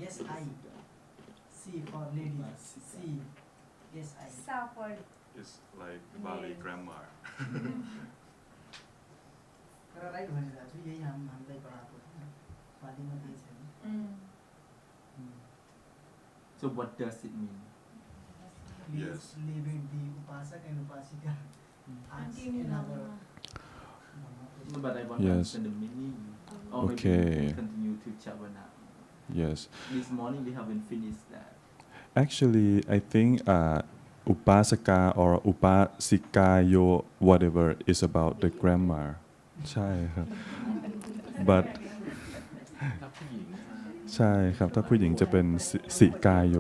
yes I C for ladies C yes I It's like Bali grammar. तर right भने दाजु यही हामीलाई पढाएको बालीमा त्यही छ नि So what does it mean? Yes. Leave it the upasak and upasika as another But I want Yes. to understand the meaning. Or maybe Okay. we continue to Chavana. Yes. This morning we haven't finished that. Actually, I think upasaka or upasikayo, whatever, is about the grammar. ใช่ครับ but ถ้าผู้หญิง ใช่ครับ ถ้าผู้หญิงจะเป็นสิกายโย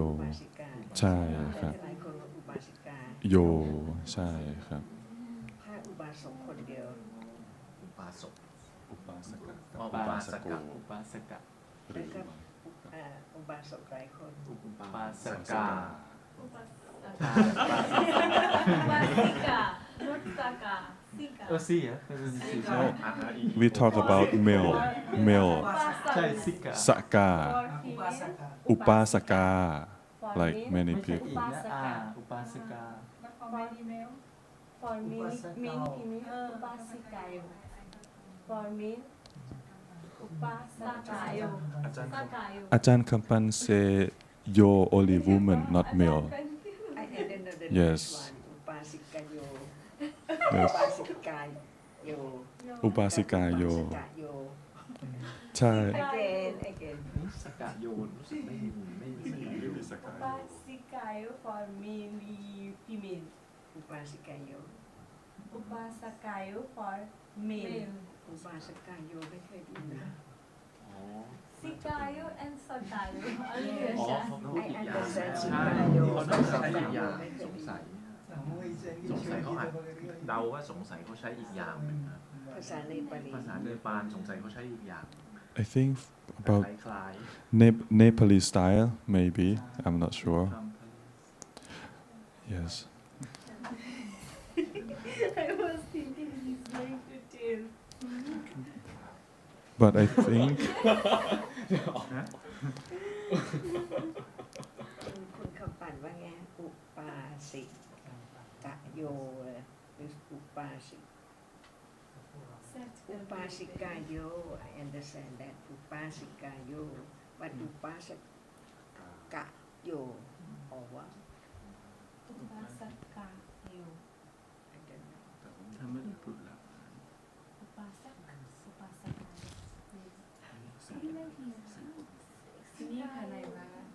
ใช่ครับ หลายคนว่าอุบาสิกา โย ใช่ครับ ถ้าอุบาสกคนเดียว อุปาสก อุปาสกะ อุปาสกะอุปาสกะ หรือ อุบาสกหลายคน อุปาสกะ See, we talk about male ใช่สิกะ saka upasaka upasaka like many ไม่ใช่ people อีกนะอุปาสกา For me, upasikayo. For me, upasakayo. อาจารย์คำปัน say yo only woman not male I don't know the Yes. next one อุปาสิกาโย Yes. อุปาสิกายโย อุปาสิกายโย อุปาสิกาโย ใช่ again สกะโยนรู้สึกไม่มีสกะโย Upasikayo for male female. อุปาสิกาโย Upasakayo for male. อุปาสิกาโยไม่เคยไดยินนะ อ๋อ Sikayo and Sakayo. อ๋อเขาพูดอีกอย่าง I understand ใช่ Sikayo เขาต้องใช้อีกอย่างสงสัย สงสัยเขาอาจ เดาว่าสงสัยเขาใช้อีกอย่างหนึ่งนะ ภาษาเนปาลี ภาษาเนปาลสงสัยเขาใช้อีกอย่าง I think ค about ล้าย Nepali style maybe I'm not ๆ sure yes I was thinking he's going to tell. but I think คุณคำปั่นว่าไงอุปาสิกะโยหรืออุปาสิกาโย I understand that อุปาสิกาโย but อุปาสกะโย or what Upasakayo. I don't know ถ้าไม่ได้พูดแล้ว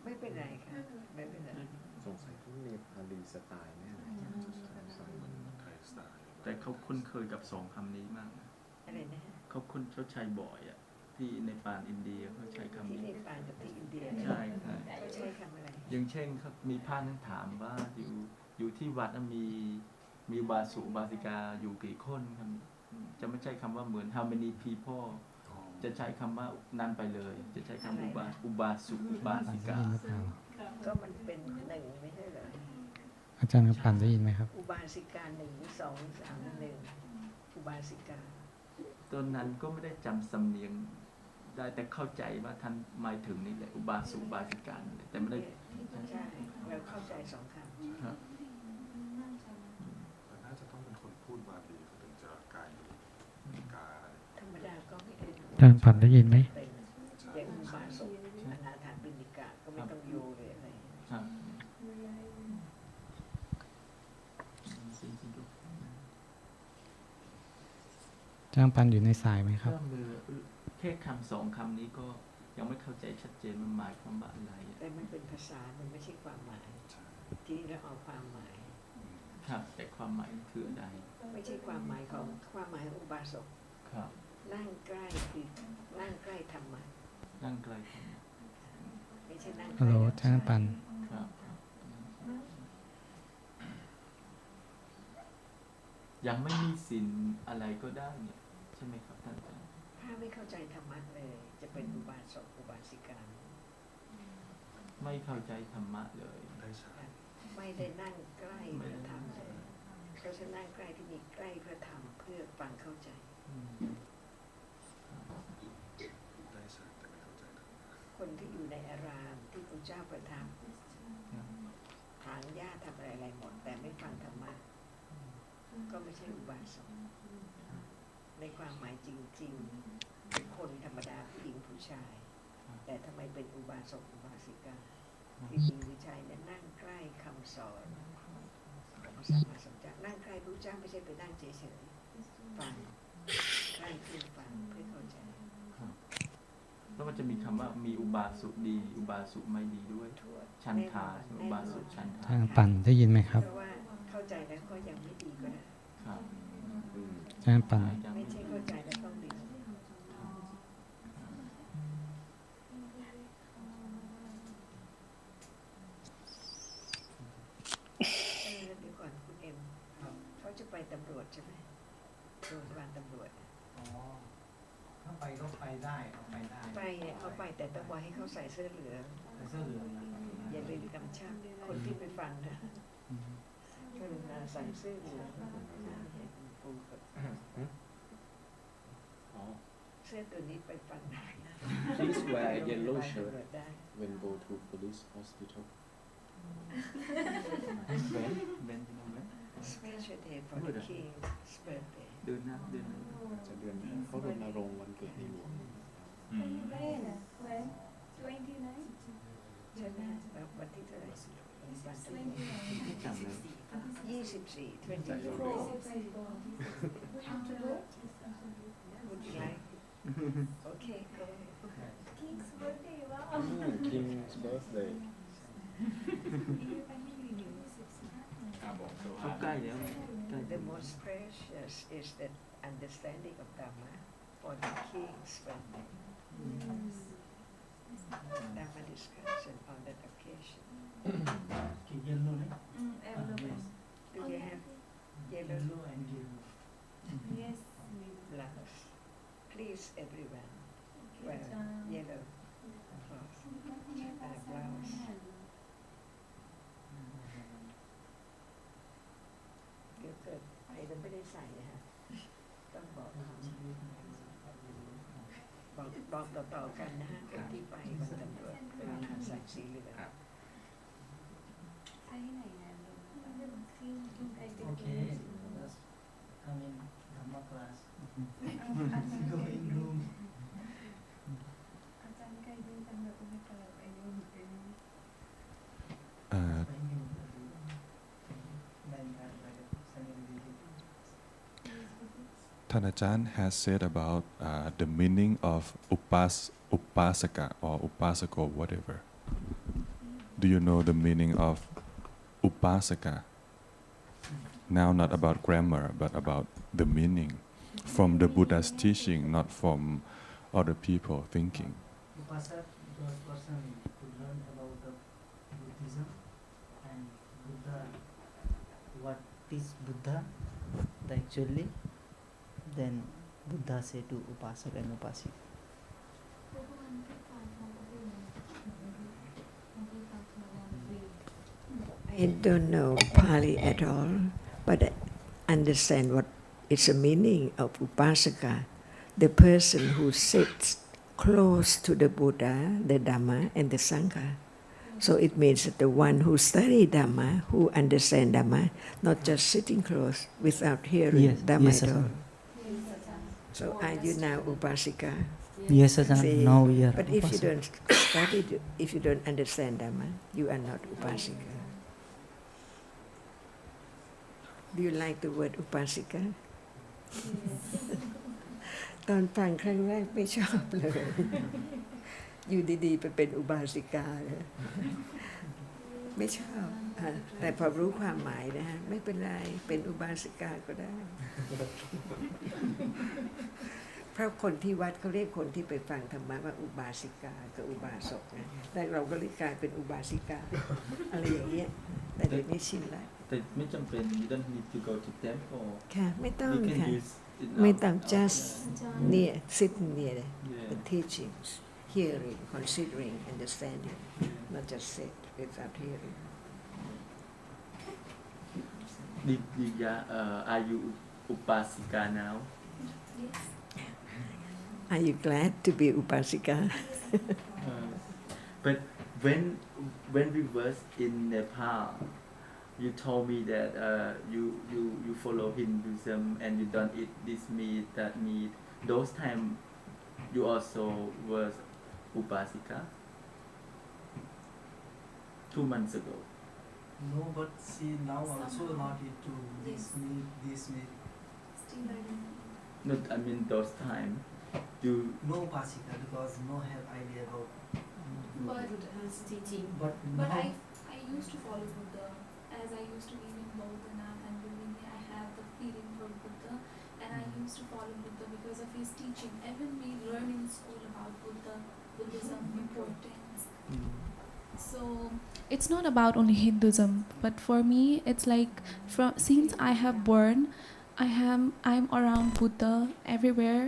ไม่เป็นไรค่ะไม่เป็นไร สงสัยที่เนปาลีสไตล์แน่เลย แต่เขาคุ้นเคยกับสองคำนี้มากนะ อะไรนะ เขาใช้บ่อยอ่ะที่ในปานอินเดียเขาใช้คำ ที่ นี้ เนปาลกับที่อินเดีย ใช่ใช่ เขาใช้คำอะไร อย่างเช่นครับมีพระนั้นถามว่าอยู่ที่วัดน่ะมีบาสุบาสิกาอยู่กี่คนครับจะไม่ใช้คำว่าเหมือน how many people จะใช้คำว่านั้นไปเลย จะใช้คำอุบาสุบาสิกา ก็มันเป็นหนึ่งไม่ใช่เหรอ อาจารย์ครับผ่านได้ยินไหมครับ อุบาสิกา1 2 3 1อุบาสิกา ตอนนั้นก็ไม่ได้จำสำเนียงได้แต่เข้าใจว่าท่านหมายถึงนี่แหละอุบาสุบาสิกานี่แหละแต่ไม่ได้ ใช่เราเข้าใจสองค ครับ น่าจะต้องเป็นคนพูดบาลีเขาถึงจะกายกา ำธรรมดาก็ไม่ได้ อาจารย์ผ่านได้ยินไหม เป็นอย่างอุบาสกอนาถาบิณฑิกะก็ไม่ต้องโยเลยอะไร ครับ อาจารย์ างปันอยู่ในสายไหมครับ ก็มือแค่คำสองคำนี้ก็ยังไม่เข้าใจชัดเจนมันหมายความว่าอะไร แต่มันเป็นภาษามันไม่ใช่ความหมายทีนี้เราเอาความหมาย ครับแต่ความหมายคืออะไร ไม่ใช่ความหมายของความหมายของอุบาสก ครับ นั่งใกล้คือนั่งใกล้ธรรมะ นั่งไกลธรรมะ ไม่ใช่นั่งใก ฮัลโหล ล้ จ้างปัน ครับยังไม่มีศีลอะไรก็ได้เนี่ยใช่ไหมครับท่านอาจารย์ ถ้าไม่เข้าใจธรรมะเลย จะเป็นอุบาสกอุบาสิกา ไม่เข้าใจธรรมะเลย ไม่ได้นั่งใกล้พระธรรมเลยเพราะฉะนั้นนั่งใกล้ที่มีใกล้พระธรรมเพื่อฟังเข้าใจ คนที่อยู่ในอารามที่พระเจ้าประทับถางหญ้าทำอะไรหมดแต่ไม่ฟังธรรมะก็ไม่ใช่อุบาสกในความหมายจริงๆเป็นคนธรรมดาผู้หญิงผู้ชาย แต่ทำไมเป็นอุบาสกอุบาสิกาที่หญิงผู้ชายนั้นนั่งใกล้คำสอนของพระสัมมาสัมพุทธเจ้านั่งใกล้พระเจ้าไม่ใช่ไปนั่งเฉยๆฟังใกล้ขึ้นฟังเพื่อเข้าใจ แล้วมันจะมีคำว่ามีอุบาสุดี อุบาสุไม่ดีด้วยชันทาอุบาสุชันทา จ้างปันได้ยินไหมครับ เพราะว่าเข้าใจแล้วก็ยังไม่ดีก็ได้ ครับ จ้างปัน ไม่ใช่เข้าใจแล้วต้องดีเดี๋ยวก่อนคุณเอ็มเขาจะไปตำรวจใช่ไหมโรงพยาบาลตำรวจ ถ้าไปก็ไปได้ไปได้ ไปเนี่ยเขาไปแต่ต้องบอกให้เขาใส่เสื้อเหลือง เสื้อเหลือง อย่าลืมกำชับคนที่ไปฟังนะกรุณาใส่เสื้อเหลืองปูกับเสื้อตัวนี้ไปฟังได้ Please wear yellow ไป shirt ตำรวจได้ when go to police hospital. เบนที่น้องเบน Special day for the king's birthday เดินหน้าเดินหน้า อาจจะเดือนนี้เขารณรงค์วันเกิดในหลวง ใช่ไหมวันที่เท่าไหร่วันที่ ไม่จำเลย 24 24 Would you like? Okay, go. King's birthday, wow. King's birthday. เขาใกล้แล้วใกล้ The most precious is the understanding of Dhamma for the king's birthday. Dhamma discussion on that occasion. yellow ne? Do you have yellow Yellow and yellow. Yes. blouse? Please, everyone, wear yellow cloth and a blouse. Good, good. ใครจะไม่ได้ใส่นะฮะต้องบอกบอกต่อๆกันนะฮะคนที่ไปกับตำรวจเป็นใส่สีเหลือง Okay. Just come in Dhamma class. Go in room. Tanajan has said about the meaning of upasaka or upasako, whatever. Do you know the meaning of upasaka? Now not about grammar, but about the meaning from the Buddha's teaching, not from other people thinking. Upasaka, the person who learn about the Buddhism and Buddha, what is Buddha, actually, then Buddha say to Upasaka and Upasika. I don't know Pali at all, but I understand what is the meaning of upasaka. The person who sits close to the Buddha, the Dhamma, and the Sangha. So it means that the one who study Dhamma, who understand Dhamma, not just sitting close without hearing Dhamma at all. So are you now upasika? Yes, now we are. But if you don't study, if you don't understand Dhamma, you are not upasika. Do you like the word upasika? ตอนฟังครั้งแรกไม่ชอบเลย อยู่ดีๆไปเป็นอุบาสิกาเลยไม่ชอบแต่พอรู้ความหมายนะฮะไม่เป็นไรเป็นอุบาสิกาก็ได้ เพราะคนที่วัดเขาเรียกคนที่ไปฟังธรรมะว่าอุบาสิกากับอุบาสกนะแต่เราก็เลยกลายเป็นอุบาสิกา อะไรอย่างเงี้ยแต่เดี๋ยวนี้ชินแล้ว แต่ไม่จำเป็น you don't need to go to temple ค่ะไม่ต้อง you can ค่ะ use it ไม่ now. ต้อง just near sit near the teachings hearing considering understanding not just sit without hearing Divya, are you upasika now? Are you glad to be upasika? But when we was in Nepal, you told me that you follow Hinduism and you don't eat this meat, that meat. Those time you also was upasika. 2 months ago. No, but see now also not eat to this meat. No, I mean those time. You No upasika because no have idea about. Buddha's teaching. But But now I used to follow Buddha as I used to live in Bodhanath and believe me, I have the feeling for Buddha and I used to follow Buddha because of his teaching. Even we learn in school about Buddhism importance. So it's not about only Hinduism, but for me it's like since I have born, I'm around Buddha everywhere.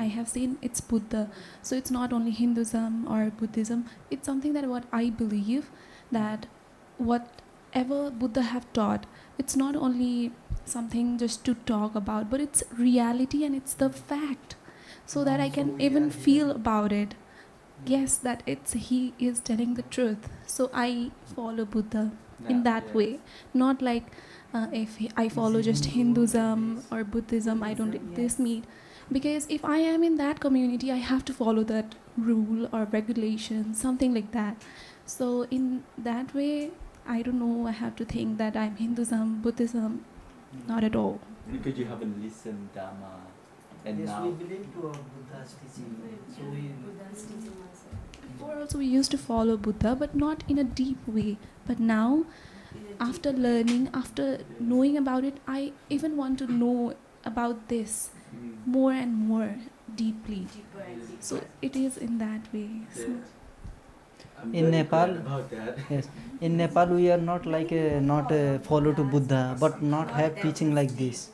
I have seen it's Buddha. So it's not only Hinduism or Buddhism. It's something that what I believe that whatever Buddha have taught, it's not only something just to talk about, but it's reality and it's the fact. So that I can even feel about it. Yes, that he is telling the truth. So I follow Buddha in that way. Not like if I follow just Hinduism or Buddhism, I don't eat this meat. Because if I am in that community, I have to follow that rule or regulation, something like that. So in that way, I don't know, I have to think that I'm Hinduism, Buddhism, not at all. because you haven't listened Dhamma and yes, now we believe to our Buddha's teaching. So we Before also we used to follow Buddha, but not in a deep way. But now, after learning, after knowing about it, I even want to know about this more and more deeply. So it is in that way. So I'm In very Nepal, glad about that. yes, in Nepal we are not like not follow to Buddha, but not have teaching like this.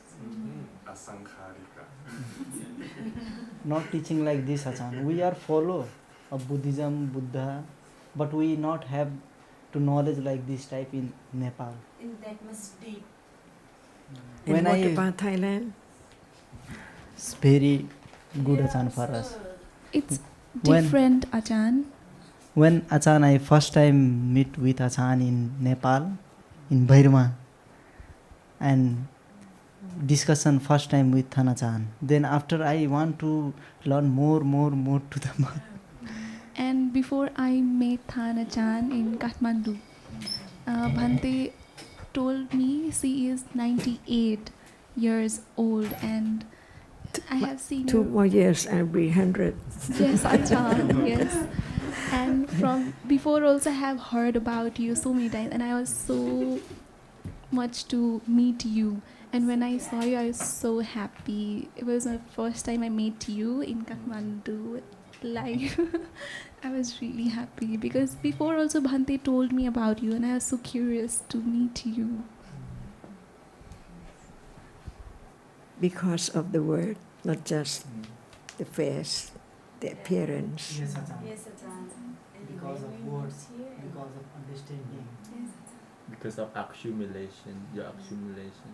Not teaching like this, Achan. We are follow of Buddhism, Buddha, but we not have to knowledge like this type in Nepal. in that much deep. And When what I about Thailand? it's very good Achan for us. It's When- different, Achan. When Achan I first time meet with Achan in Nepal, in Bhairma, and discussion first time with Than Achan. Then after I want to learn more to the And before I met Thana Chan in Kathmandu, Bhante told me she is 98 years old and I have seen 2 her. more years I'll be 100. Yes, Achan, yes. And from before also I have heard about you so many times and I was so much to meet you. And when I saw you, I was so happy. It was my first time I met you in Kathmandu live. I was really happy because before also Bhante told me about you and I was so curious to meet you. Because of the word, not just the face, the appearance. Yes, Achan. Yes, Achan. Because of words, because of understanding. Because of accumulation, your accumulation.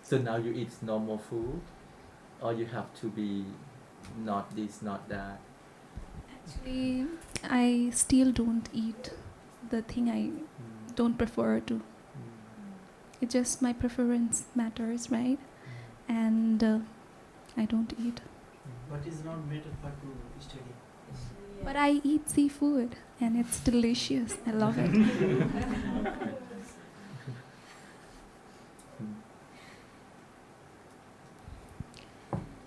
So now you eat normal food, or you have to be not this, not that. Actually, I still don't eat the thing I don't prefer to. It's just my preference matters, right? And I don't eat. But it's not better for to study. But I eat seafood and it's delicious. I love it.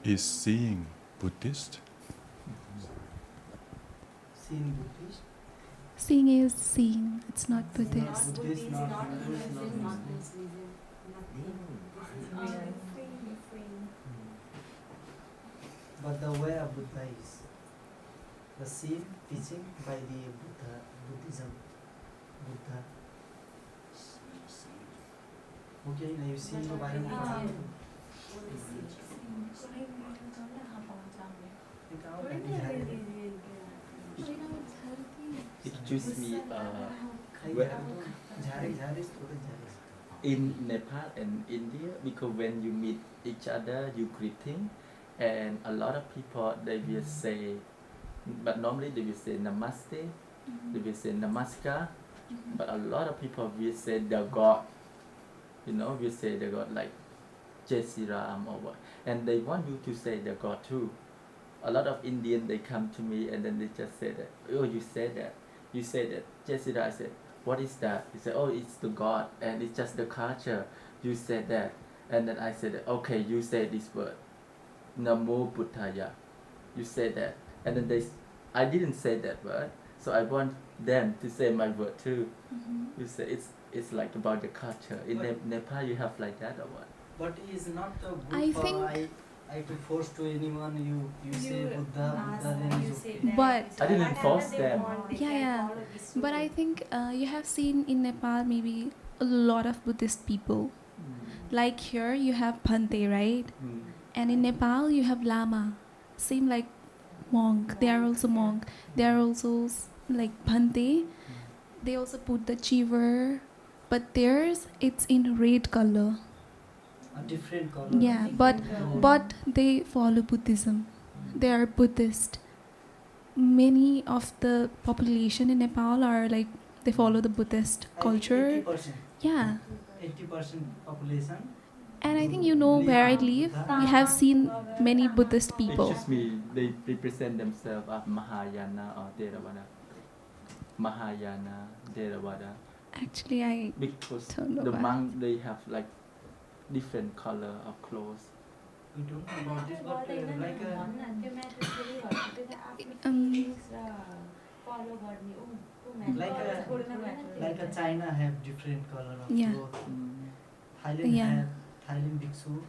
is seeing Buddhist. Seeing Buddhist. Seeing is seeing. It's not Buddhist. Buddhist, not Muslim, not But the way of Buddha is the same teaching by the Buddhism. Buddha. Okay, now you see the Bible. It gives me in Nepal and India, because when you meet each other, you greeting, and a lot of people they will say, but normally they will say namaste, they will say namaskar, but a lot of people will say the God, will say the God like Jai Sri Ram or what, and they want you to say the God too. A lot of Indians they come to me and then they just say that, oh, you said that, Jai Sri Ram. I said, what is that? He said, oh, it's the God and it's just the culture. You said that, and then I said, okay, you say this word, Namo Buddhaya. You said that, and then I didn't say that word, so I want them to say my word too. You say it's like about the culture. In Nepal, you have like that or what? But it's not the good I for think- I to force to anyone. You say Buddha, then is okay. But I didn't force them. yeah. But I think you have seen in Nepal maybe a lot of Buddhist people. Like here you have Bhante, right? And in Nepal you have Lama. Same like monk. They are also monk. They are also like Bhante. They also put the cheever, but theirs it's in red color. A different color. Yeah, but they follow Buddhism. They are Buddhist. Many of the population in Nepal are like they follow the Buddhist culture. 80%. Yeah. 80% population. And I think where I live, we have seen many Buddhist people. It's just me. They represent themselves as Mahayana or Theravada. Mahayana, Theravada. Actually, I Because don't know the why. monk they have like different color of clothes. We don't know about this, but like like a China have different color of Yeah. clothes. Thailand Yeah. have Thailand bhiksu.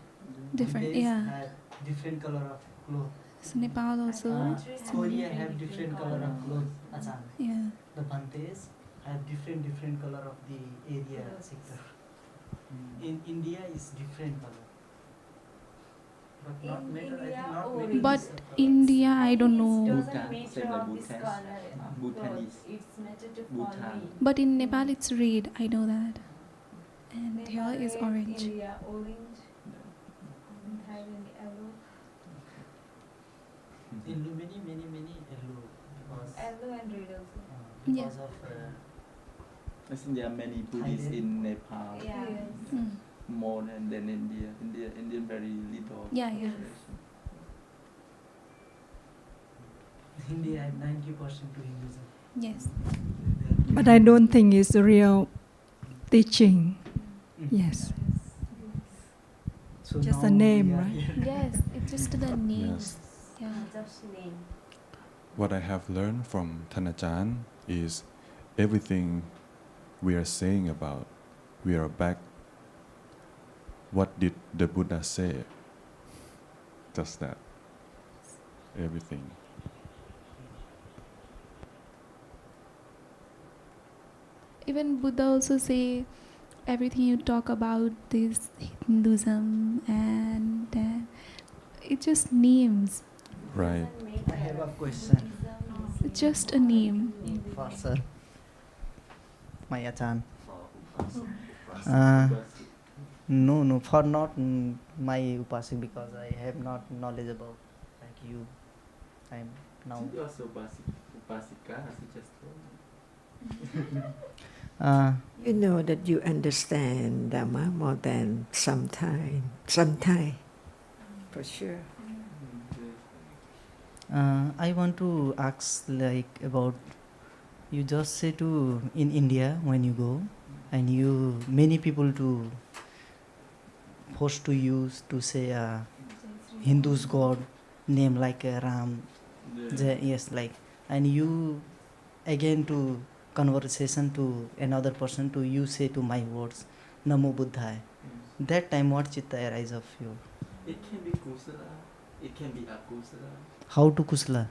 Different, Buddhists yeah. have different color of clothes. So Nepal also. Korea have different color of clothes. Achha. Yeah. The Bhantes have different color of the area sector. In India is different color. But not matter. I think not making But this India, I don't know. Bhutan, same like Bhutanese. Bhutan. But in Nepal, it's red. I know that. And here is orange. in many yellow because and red also. because of I think there are many Buddhists in Nepal. Yeah. More than India. India very little. Yeah, yeah. India have 90% to Hinduism. Yes. But I don't think it's the real teaching. Yes. So Just now a name, we are right? here. Yes, it's just the names. Yeah. Just name. What I have learned from Thanachan is everything we are saying about, we are back. What did the Buddha say? Just that. Everything. Even Buddha also say everything you talk about this Hinduism and it's just names. Right. I have a question It's just a name. for sir. My Achan. No, for not my upasik because I have not knowledge about like you. I am now. You also Upasika, as you just told me. You know that you understand Dhamma more than some Thai. For sure. I want to ask like about you just say to in India when you go and you many people to force to use to say Hindus god name like Ram. Yes, like, and you again to conversation to another person to you say to my words Namo Buddhaya. That time what chitta arise of you? It can be kusala, it can be akusala. How to kusala?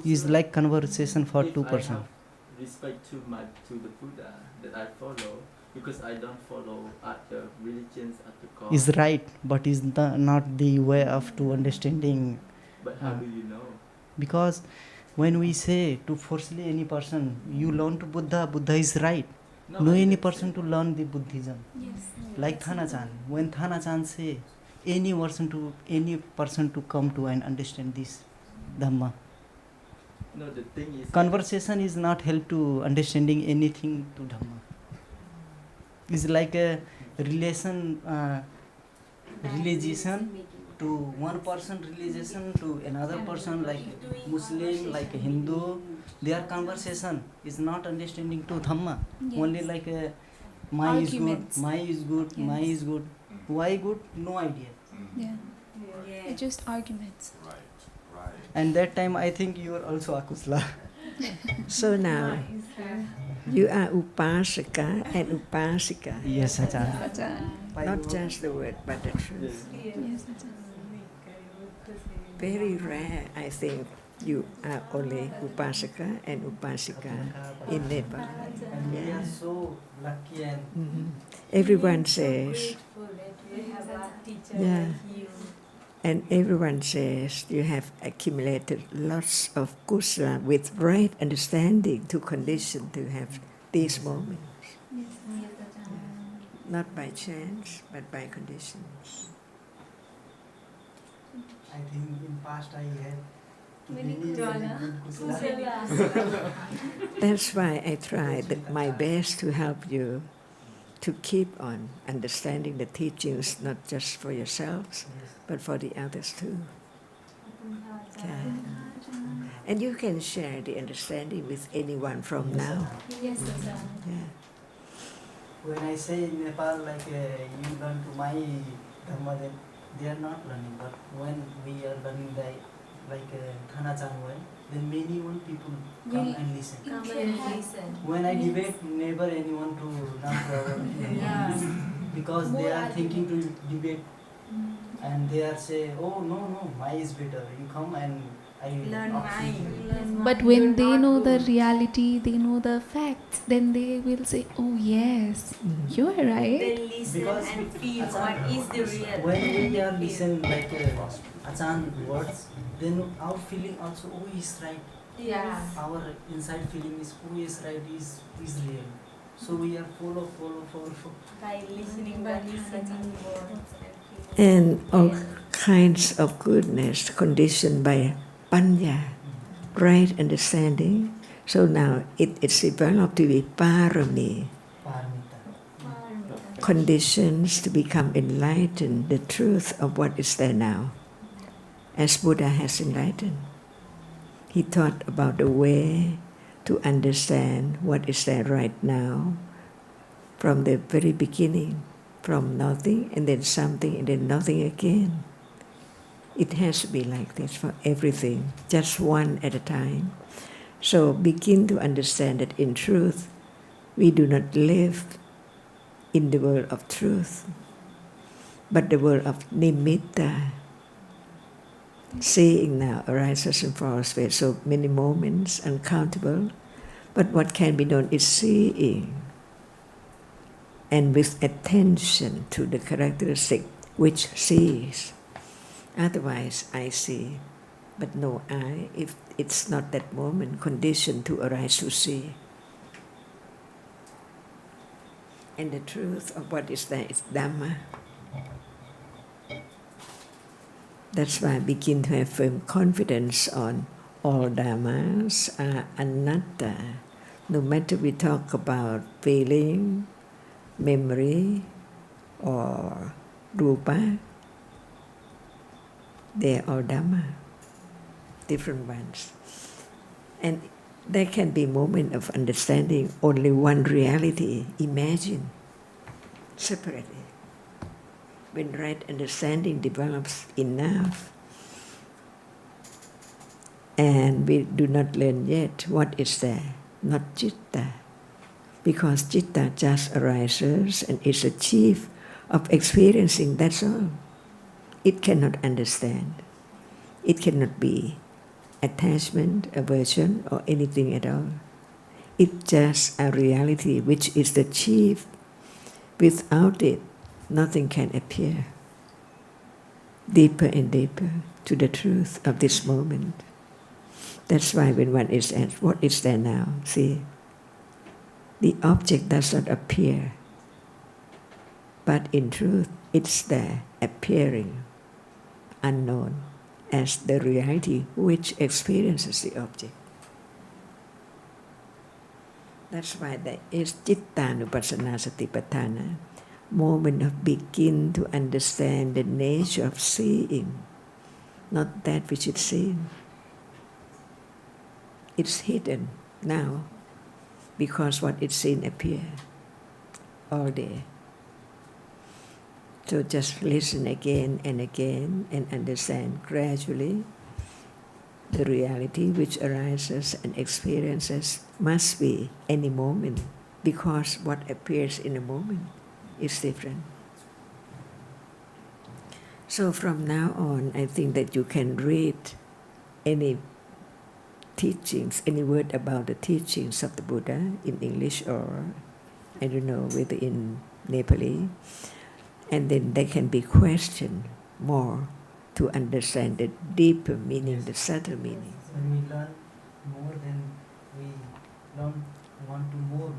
Is like conversation for If two I person. have respect to the Buddha that I follow, because I don't follow other religions, other gods. Is right, but is not the way of to understanding. But how do you know? Because when we say to forcefully any person, you learn to Buddha, Buddha is right. No any person to learn the Buddhism. Yes. Like Thanachan. When Thanachan say any person to come to and understand this Dhamma. No, the thing is Conversation is not help to understanding anything to Dhamma. It's like a relation, realization to one person, realization to another person, like Muslim, like Hindu. Their conversation is not understanding to Dhamma. Yes. Only like my is good, Arguments. my is good, my Yes. is good. Why good? No idea. Yeah. It's just arguments. And that time I think you are also akusla. So now, you are upasaka and upasika. Yes, Acharya. Not just the word, but the truth. Yes. Very rare, I think, you are only upasaka and upasika in Nepal. And we are so lucky and Everyone says, yeah, and everyone says you have accumulated lots of kusala with right understanding to condition to have these moments. Not by chance, but by conditions. I think in past I had Many kusala. That's why I tried my best to help you to keep on understanding the teachings, not just for yourselves, but for the others too. Okay. And you can share the understanding with anyone from now. Yes, Yeah. when I say in Nepal, like you learn to my Dhamma, then they are not learning. But when we are learning like Thanachan way, then many one people come and listen. When I debate, never anyone to learn problem. Because they are thinking to debate and they are say, oh no, my is better. You come and I Learn mine. But when they know the reality, they know the facts, then they will say, oh yes, you are right. They listen Because and feel what is the real. when we are listen like Achan words, then our feeling also, oh is right. Yeah. Our inside feeling is, oh is right, is real. So we are follow. By listening words. And all kinds of goodness conditioned by panya, right understanding. So now it's developed to be parami, conditions to become enlightened, the truth of what is there now. As Buddha has enlightened, he taught about the way to understand what is there right now from the very beginning, from nothing and then something and then nothing again. It has to be like this for everything, just one at a time. So begin to understand that in truth, we do not live in the world of truth, but the world of nimitta. Seeing now arises and falls away, so many moments, uncountable, but what can be known is seeing, and with attention to the characteristic which sees. Otherwise, I see, but no I, if it's not that moment conditioned to arise to see. And the truth of what is there is Dhamma. That's why I begin to have firm confidence on all Dhammas are anatta. No matter we talk about feeling, memory, or rupa, they are all Dhamma, different ones. And there can be a moment of understanding only one reality, imagine, separately. when right understanding develops enough, and we do not learn yet what is there, not citta, because citta just arises and is a chief of experiencing, that's all. It cannot understand. It cannot be attachment, aversion, or anything at all. It's just a reality which is the chief. Without it, nothing can appear. Deeper and deeper to the truth of this moment. That's why when one is asked, what is there now? See, the object does not appear, but in truth, it's there, appearing, unknown, as the reality which experiences the object. That's why there is Cittanupassana Satipatthana, moment of begin to understand the nature of seeing, not that which is seen. It's hidden now because what is seen appears all day. So just listen again and again and understand gradually the reality which arises and experiences must be any moment, because what appears in a moment is different. So from now on, I think that you can read any teachings, any word about the teachings of the Buddha in English or, I don't know, whether in Nepali, and then they can be questioned more to understand the deeper meaning, the subtle meaning. When we learn more, then we don't want to more.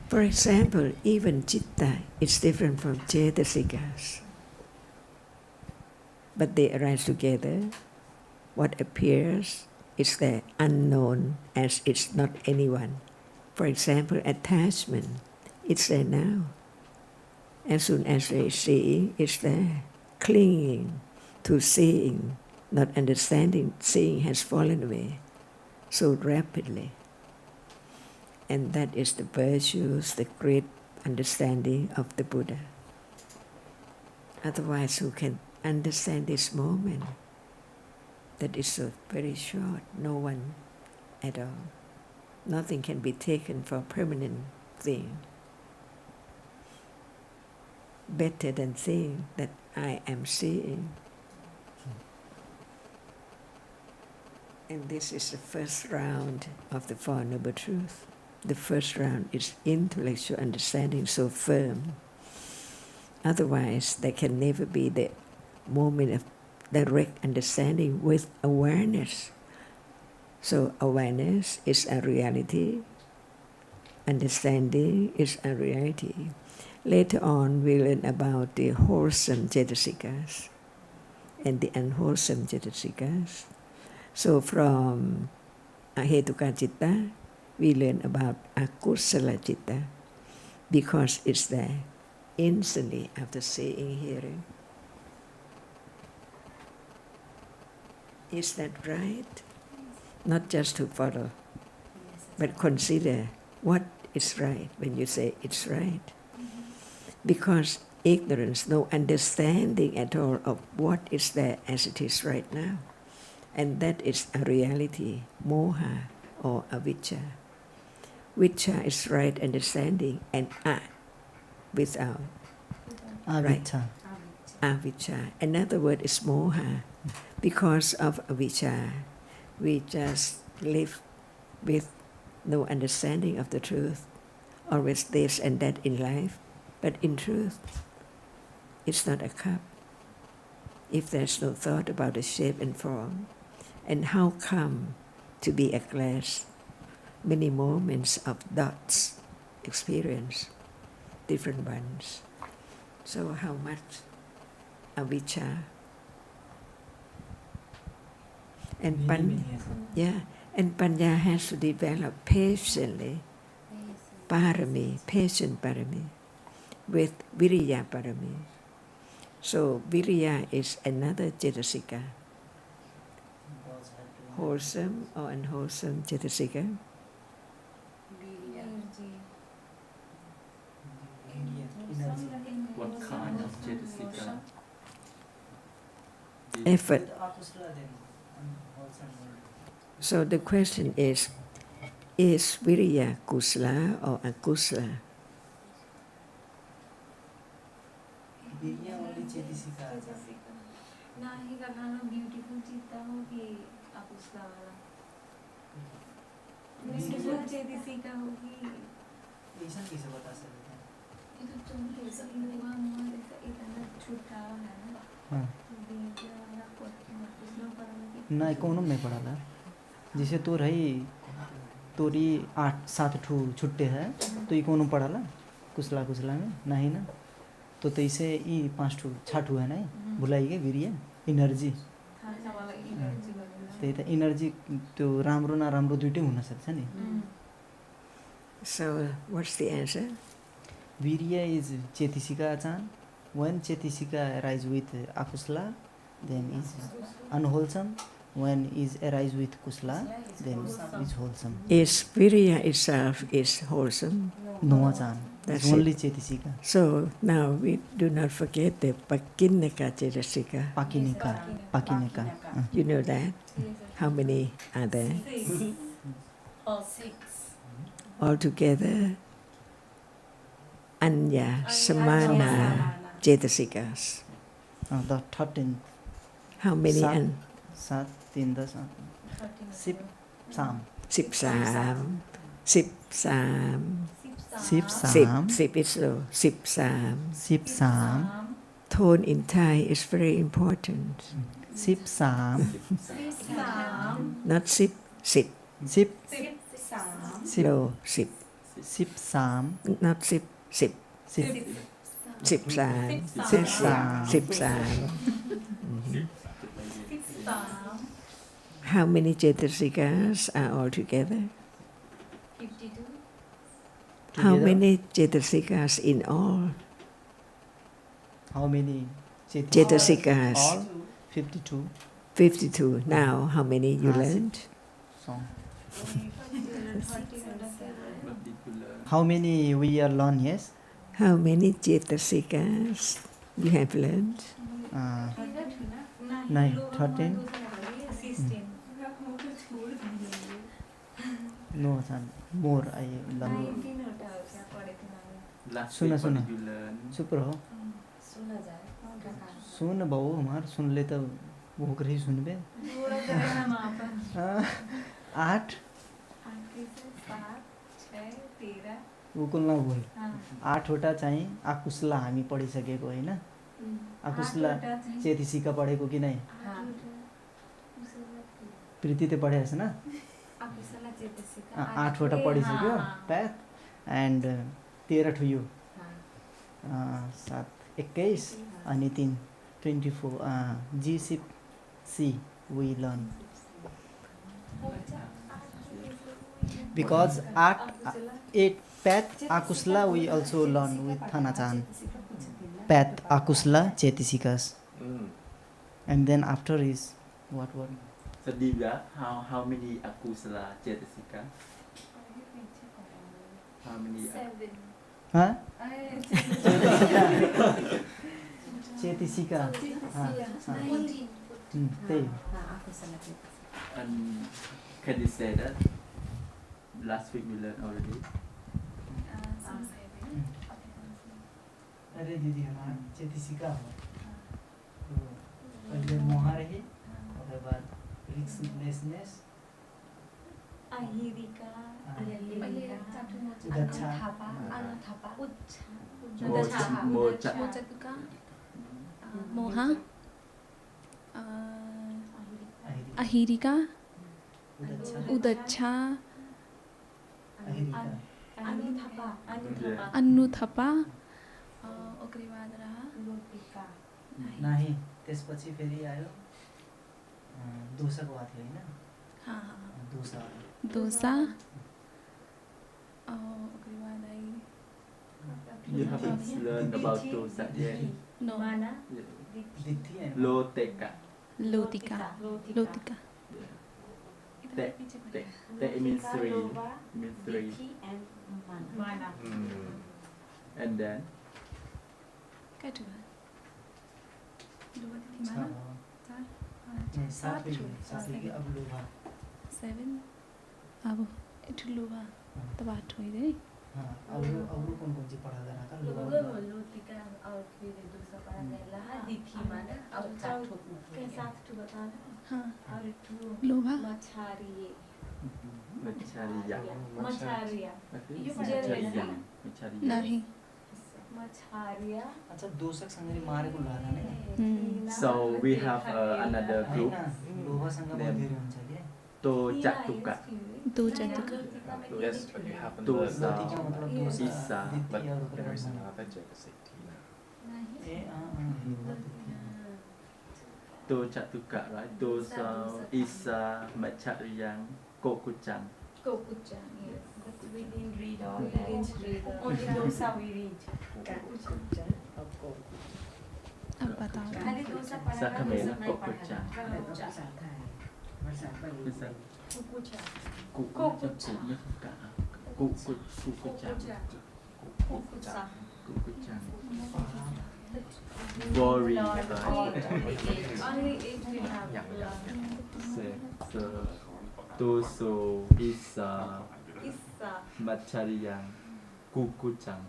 For example, even citta is different from cetasikas, but they arise together. What appears is the unknown, as it's not anyone. For example, attachment, it's there now. As soon as they see, it's there. Clinging to seeing, not understanding, seeing has fallen away so rapidly. And that is the virtues, the great understanding of the Buddha. Otherwise, who can understand this moment that is so very short? No one at all. Nothing can be taken for a permanent thing. Better than saying that I am seeing. And this is the first round of the Four Noble Truths. The first round is intellectual understanding so firm. Otherwise, there can never be the moment of direct understanding with awareness. So awareness is a reality. Understanding is a reality. Later on, we learn about the wholesome cetasikas and the unwholesome cetasikas. So from ahetuka citta, we learn about akusala citta, because it's there instantly after seeing, hearing. Is that right? Not just to follow, but consider what is right when you say it's right. Because ignorance, no understanding at all of what is there as it is right now. And that is a reality, moha or avijja. Vijja is right understanding, and without. Right. Avijja. Another word is moha. Because of avijja, we just live with no understanding of the truth, always this and that in life. But in truth, it's not a cup. If there's no thought about the shape and form, and how come to be a glass? Many moments of dots experience, different ones. So how much avijja? And and panya has to develop patiently, parami, patient parami, with viriya parami. So viriya is another cetasika. Wholesome or unwholesome cetasika? What kind of Cetasika. effort. With akusala then unwholesome word. So the question is Viriya kusala or akusala? Virya only Cetasika. ना ही करना ना beautiful चित्ता हो कि अकुशला वाला beautiful चेतिसिका होगी ऐसा कैसे बता सकते हैं? ये तो चंद्र ऐसा हुआ हुआ ऐसा इतना छूटा है ना हाँ बीजा ना कुछ ना इकोनॉम में पढ़ा था जैसे तो रही तोरी 8-7 ठू छुट्टे है तो इकोनॉम पढ़ा ला कुशला कुशला में नहीं ना तो तैसे ई 5 ठू 6 ठू है ना भुलाई गए वीर्य एनर्जी त्यही त एनर्जी त्यो राम्रो नराम्रो दुइटै हुन सक्छ नि So what's the answer? Viriya is cetasika चान when chetisika arise with akusala then is unwholesome, when is arise with kusala then is wholesome. Is Viriya itself is wholesome? No chan, That's it's only it. chetisika. So now we do not forget the pakinika cetasika. Pakinika. You know that? How many are there? 6 Altogether, Anya Samana Cetasikas. The 13. How many? Sat 3 10 Sip Sam. Sip Sam. Sip Sam. Sip Sam. Sip is slow. Sip Sam. Sip Sam. Tone in Thai is very important. Sip Sam. Not sip. Sip. Sip. Slow. Sip. Sip Sam. Not sip. Sip. Sip. Sip Sam. Sip Sam. Sip Sam. How many Cetasikas are all together? 52 How many Cetasikas in all? How many Cetasikas? All 52. 52. Now, how many you learned? Song. How many we are learn? Yes. How many Cetasikas you have learned? 9, 13. No, son. More I learn. Last सुना week सुना what did you learn? चुप रहो सुन बहु हमार सुन ले तब वो कर ही सुन बे 8 वो कुल ना बोल 8 वटा चाहिँ आकुशला हामी पढिसकेको होइन आकुशला चेतिसिका पढेको कि नै प्रीति त पढेछ न 8 वटा पढिसक्यो प्याथ एन्ड 13 ठु यो 7 21 अनि 3 24 जी सिप सी वी learn because 8 path akusla we also learn with Thanachan. Path akusla chetisikas. And then after is what? So Divya, how many akusala cetasika? How many? 7 Huh? Cetisika. And can you say that? Last week we learned already. अरे दीदी हमारा चेतिसिका हो पहले मोह रही उसके बाद रिक्सलेसनेस Ācariya Mochatuka, Moha, Ācariya, Udacha, Anutapa, ओकरे बाद रहा नहीं त्यसपछि फेरि आयो दोसाको बात होइन हाँ दोसा दोसा ओकरे बाद आई You haven't learned about dosa yet. No. दिथि and Loteka. Lotika. Te means 3. Means 3. And then Kedua. Dua di mana? Tar. नहीं सात भी अब लोहा 7. अब itu luha. Tepat ini. हाँ अब कौन सी पढ़ा जा रहा था लोहा बोलो टिका और फिर दूसरा पढ़ा गया लहा दिखी माना और सात के साथ तो बता ना हाँ और टू लोहा मछारिये मछारिया ये पढ़ा नहीं मछारिया अच्छा दो शख्स संगरी मारे को लाना नहीं So we have another group लोहा संग बहुत धेरै हुन्छ के to Chatuka. दो जगह Yes, but you happen To to sa मतलब दो Isa. but there is another Jagasik Tina. A To Chatuka, right? To sa Isa Machariang Kokuchang. Kokuchan, yes. But we didn't read all that. Only dosa we read. अब बताओ खाली dosa पढ़ा Sa था, Khmer dosa नहीं पढ़ा Kokuchang. था. Isa Kokuchan. Kokuchang. Kokuchan. Kokuchang. Worry, right? Only it we have. So Toso Isa Issa. Machariang Kukuchang.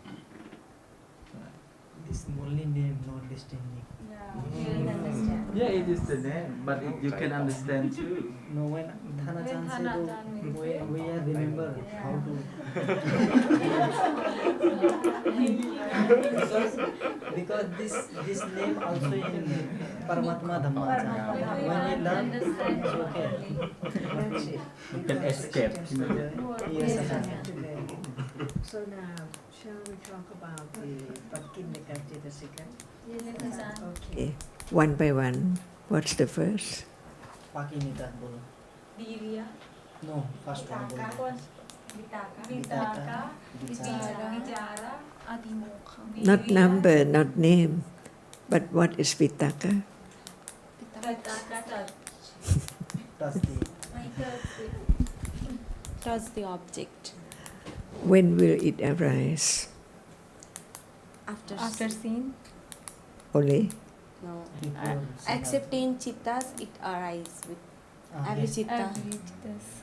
This only name, not destiny. Yeah, we didn't understand. Yeah, it is the name, but you can understand too. No, when Thana Chan said, we remember how to. Because this name also in Paramatma Dhamma. When we learn, it's okay. You can escape. Yes, So now, shall we talk about the Patkindika Cetasika? Okay, one by one. What's the first? Pakinita bolo. Virya. No, first one bolo. Vitaka. Vichara. Adimokha. Not number, not name, but what is Vitaka? Touch the object. When will it arise? After seeing. Only? No. Before Except in chittas, it arises with every chitta.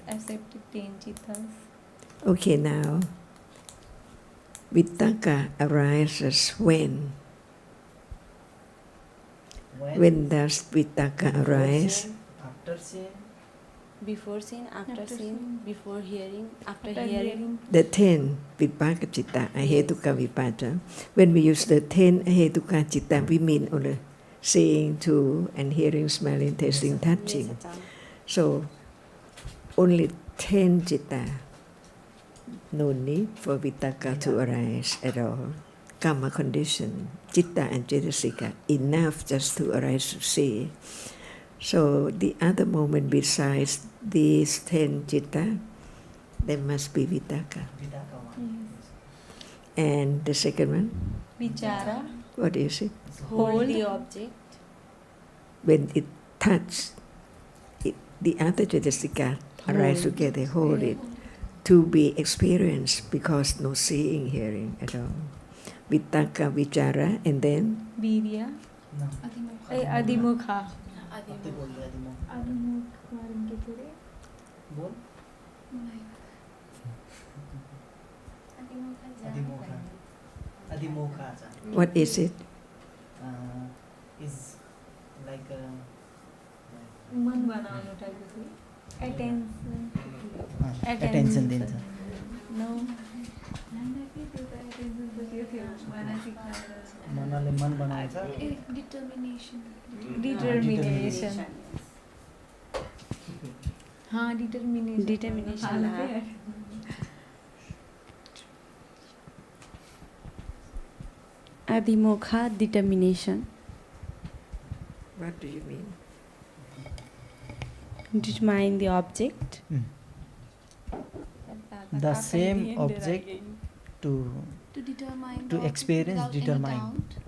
Accepted 10 chittas. Okay, now, Vitaka arises when? When does Vitaka arise? After sin. Before sin, after After sin, sin. before hearing, after After hearing. The 10 Vipaka Chitta, Ahetuka Vipata. When we use the 10 Ahetuka Chitta, we mean only seeing, to, and hearing, smelling, tasting, touching. Yes, Achan. So, only 10 Chitta. No need for Vitaka to arise at all. Karma condition, Chitta and Cetasika, enough just to arise to see. So the other moment besides these 10 Chitta, there must be Vitaka. And the second one, Vichara. what is it? Hold the object. When it touches, the other Cetasika arise together, hold it, to be experienced because no seeing, hearing at all. Vitaka, Vichara, and then Virya. No. Adimukha. Ate बोल दे Adimokha. Adimukha उनके पूरे. बोल. Adimokha. what is it? Is like मन बनाउनु टाइपको थियो. Attention. attention दिन्छ. No. मनले मन बनाउँछ. Determination. Determination. हाँ determination. Determination. Adimokha, determination. What do you mean? Determine the object. The same object to determine to the experience object without any determine. doubt.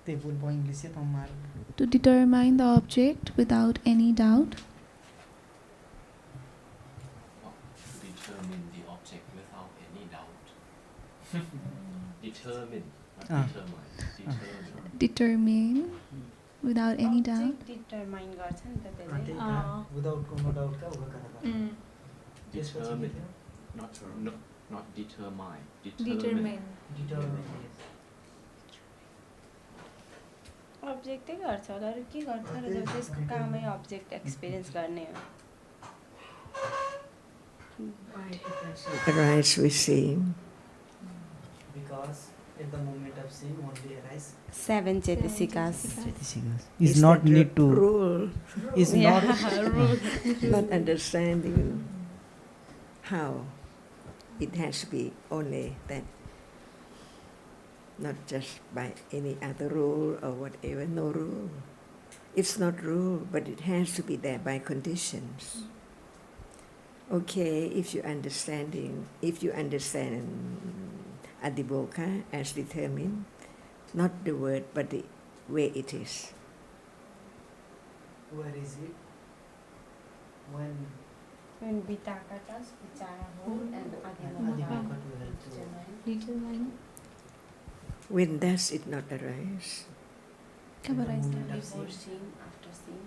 ते बोल पाओ इंग्लिश से तो हमारे. To determine the object without any doubt. Determine the object without any doubt. Determine, not Ah. determine. Determine. Determine without any doubt. Determine गर्छ नि त त्यही त्यसले त विदाउट नो डाउट का उगा करा Determine, not determine. Determine. Determine अब्जेक्टै गर्छ होला अरू के गर्छ र जब त्यसको कामै अब्जेक्ट एक्सपिरियन्स गर्ने हो Arise with seeing. because at the moment of seeing only arise seven cetasikas is not that need to rule, is not not understanding how it has to be only that, not just by any other rule or whatever, no rule. It's not rule, but it has to be there by conditions. Okay, if you understand Adiboka as determined, not the word but the way it is. where is it when when vitaka does vichara whole and Adiboka to help to Determine. When does it not arise? कब arise? before seeing after seeing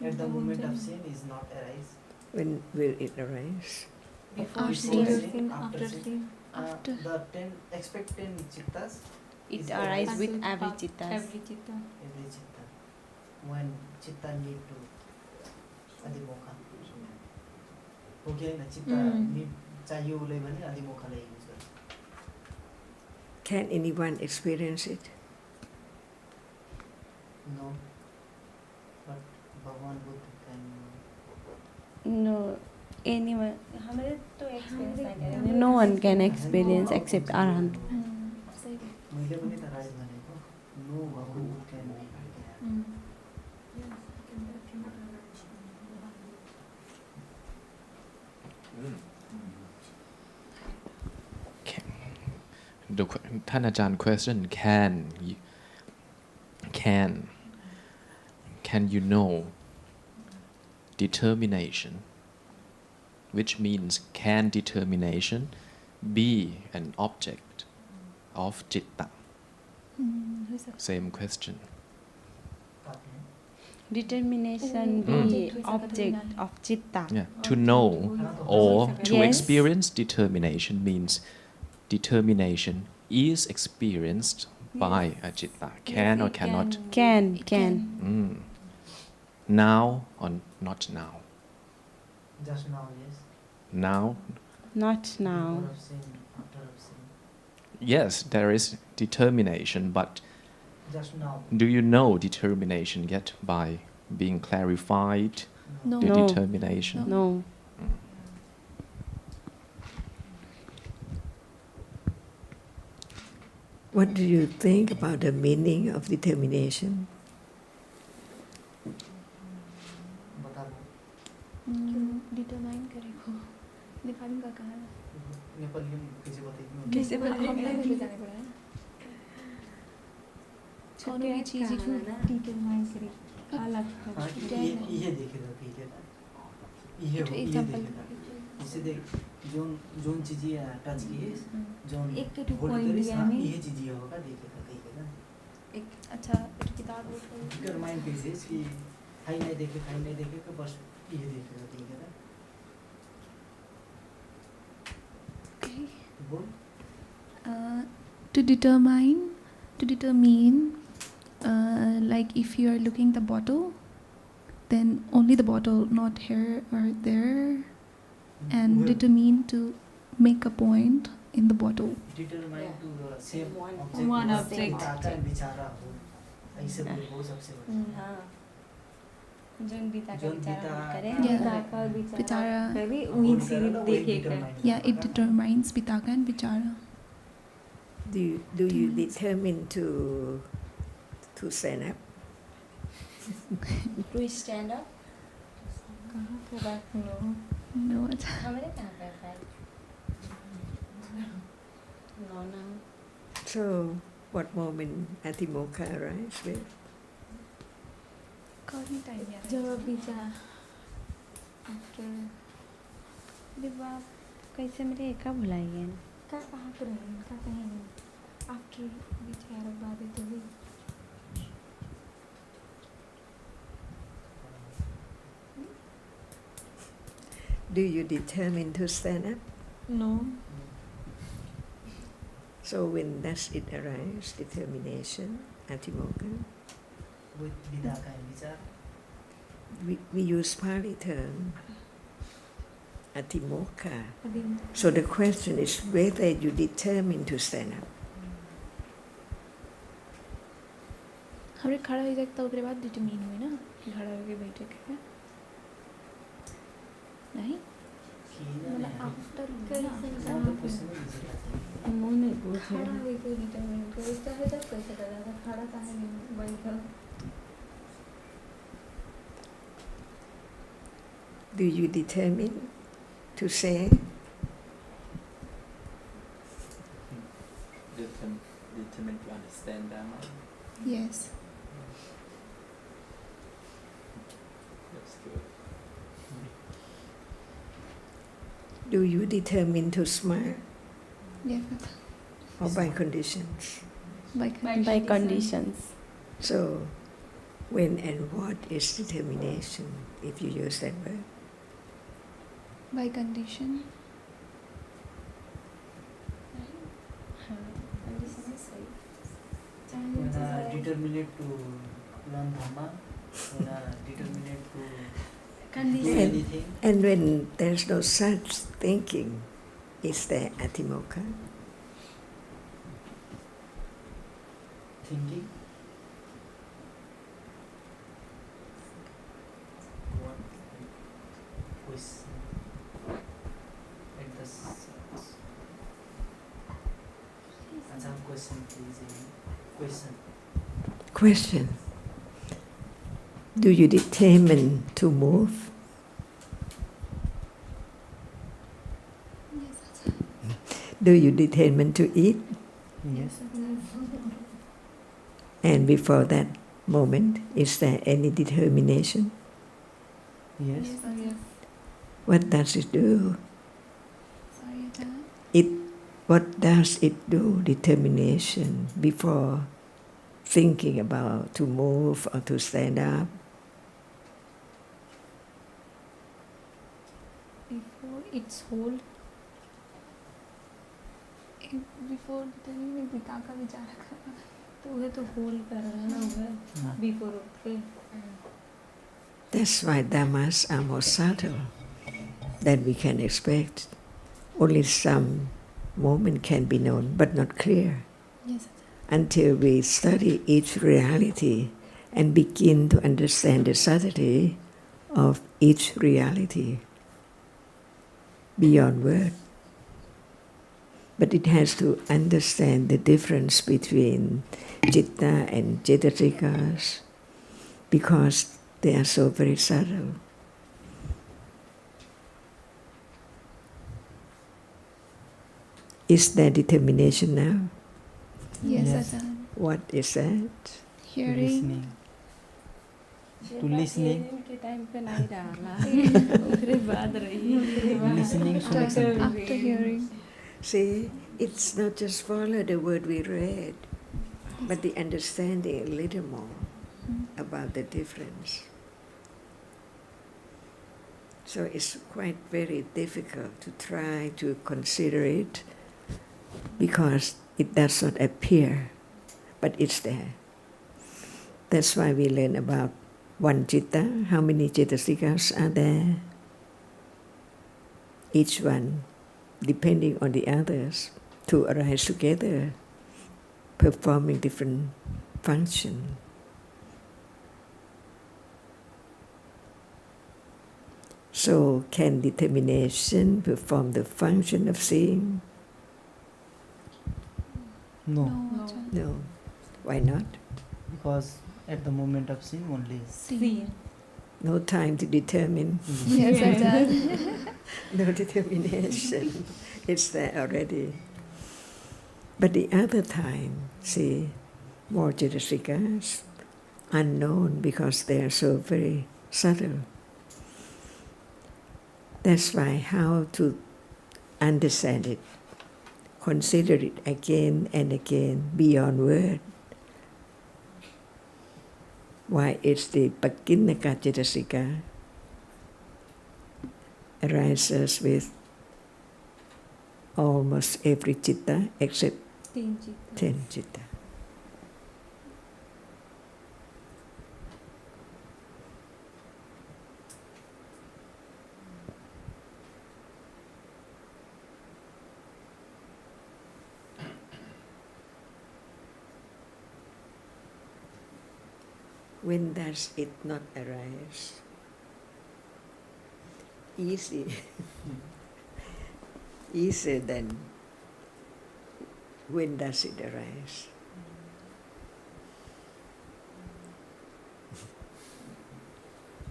at the moment of seeing is not arise When will it arise? before After seeing seeing, after seeing. after the 10 expect 10 chittas it is arises arise with every chitta every chitta when chitta need to Adiboka हो गया ना चित्ता need चाहिए उसले भने Adiboka ले use गर्छ Can anyone experience it? no but Bhagwan Buddha can no anyone हामीले तो experience no one can experience except arahant मैले पनि त राइट भनेको no Bhagwan Buddha canท่านอาจารย์ question can you know determination, which means can determination be an object of citta? Same question. determination be object of chitta Yeah, to know or to Yes. experience determination means determination is experienced by a citta. Can or cannot? can Now or not now? just now yes Now, not now before of seeing after of seeing yes, there is determination, but just now do you know determination yet by being clarified? No. The No. determination. no What do you think about the meaning of determination? बता दो Determine करेको Nepali में कहा है नेपाली में कैसे बताइए कैसे बताएंगे जाने पड़ा है कौन भी चीज़ को determine करे अलग हाँ ये देखेगा पहले ना ये example देखेगा इसे देख जोन चीज़ ये टच की है जोन एक तो होल्ड point करी दिया हाँ में ये चीज़ ये होगा देखेगा एक अच्छा एक किताब डिटरमाइन कैसे कि खाई नहीं देखे तो बस ये देखेगा बोल to determine like if you are looking the bottle, then only the bottle, not here or there, and determine to make a point in the bottle. Determine to same One object. आकार विचारा हो ऐसे हो सबसे बड़ा जुन बिताका जुन विचार करे Vichara. भी वही सीरीज देखेगा Yeah, it determines Pitaka and Vichara. Do you determine to stand up? to stand up No, it's हामीले कहाँ पे no now So, what moment Atimokkha arrives with? काफी time यार जब बीजा आफ्टर विवाह कैसे मेरे एका भुलाइए After we care about it, Do you determine to stand up? No. So when does it arise? Determination, Atimokkha? With Vidaka and Vichara. We use Pali term, Atimokkha. So the question is whether you determine to stand up. हमरे खड़ा हो जाता उसके बाद determine हुए ना कि खड़ा होके बैठे के नहीं मतलब आफ्टर उन्होंने पूछा खड़ा होके डिटरमिन करो चाहे जब कैसे करा था खड़ा चाहे नहीं बैठा Do you determine to say? Determined to understand Dhamma. Yes. That's good. Do you determine to smile? Yes. Or by conditions? By conditions. So, when and what is determination, if you use that word? By condition. When I determined to learn Dhamma, when I determined to do anything. And when there's no such thinking, is there Atimokkha? Thinking. What question? At the answer question, please. Question. Question. Do you determine to move? Yes. Do you determine to eat? Yes. And before that moment, is there any determination? Yes. Yes. What does it do? Sorry, Ajahn. What does it do, determination, before thinking about to move or to stand up? Before its whole. Before determining पिता का विचार करना तो वह तो whole कर रहा है ना वह before उठ के. That's why dhammas are more subtle than we can expect. Only some moment can be known, but not clear. Yes. Until we study each reality and begin to understand the subtlety of each reality beyond word. But it has to understand the difference between citta and cetasikas because they are so very subtle. Is there determination now? Yes, Ajahn. What is that? Hearing. To listening. Listening to After hearing. See, it's not just follow the word we read, but the understanding a little more about the difference. So it's quite very difficult to try to consider it because it does not appear, but it's there. That's why we learn about one citta. How many cetasikas are there? Each one depending on the others to arise together, performing different function. So can determination perform the function of seeing? No. No. Why not? Because at the moment of sin only. See. No time to determine. Yes, Ajahn. No determination. It's there already. But the other time, see, more cetasikas, unknown because they are so very subtle. That's why how to understand it consider it again and again beyond word. Why it's the Pakinnaka Cetasika arises with almost every citta except 10 citta. When does it not arise? Easy. Easier than when does it arise?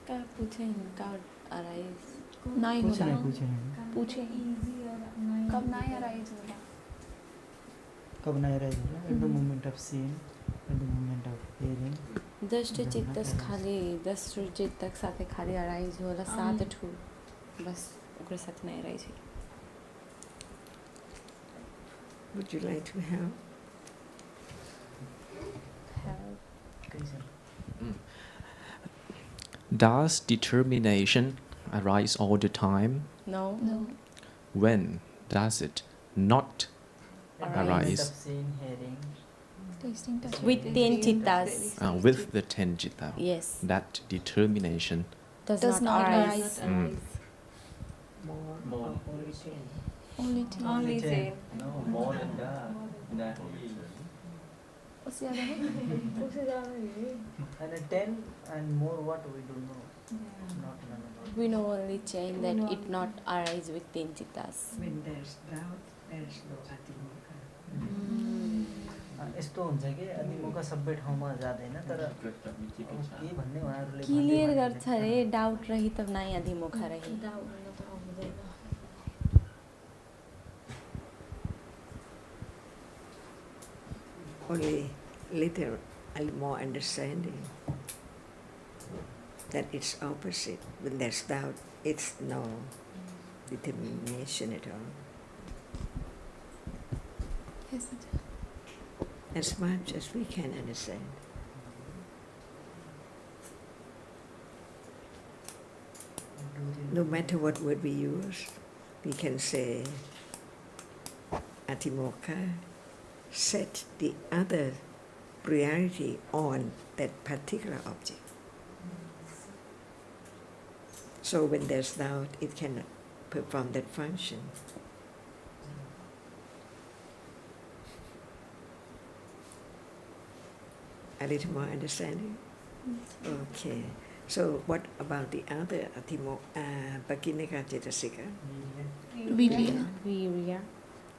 क्या पूछे हैं God arise नहीं कुछ होगा नहीं पूछे हैं पूछे कब नहीं arise होगा कब नहीं arise होला at the moment of seeing, at the moment of hearing. दृष्टि चित्तस खाली दृष्टि चित्तक साथे खाली arise होला सात ठू बस ओकरे साथ नहीं arise है Would you like to help? Does determination arise all the time? No. When does it not arise? Of seeing, hearing. tasting touch With 10 chittas. With the 10 citta. Yes. That determination Does not arise. More. only 10 Only 10. No, more than that. That is. उससे ज़्यादा है And a 10 and more what we don't know. Not none of it. We know only chain that it not arise with 10 chittas. When there's doubt, there's no Atimokkha. यस्तो हुन्छ कि अधिमोका सबै ठाउँमा जाँदैन तर के भन्ने उहाँहरूले क्लियर गर्छ रे डाउट रही तब नहीं अधिमुखा रही Only little more understanding that it's opposite. When there's doubt, it's no determination at all. yes As much as we can understand. No matter what word we use, we can say Atimokkha set the other priority on that particular object. So when there's doubt, it cannot perform that function. A little more understanding? Okay. So what about the other Pakinnaka Cetasika? Virya.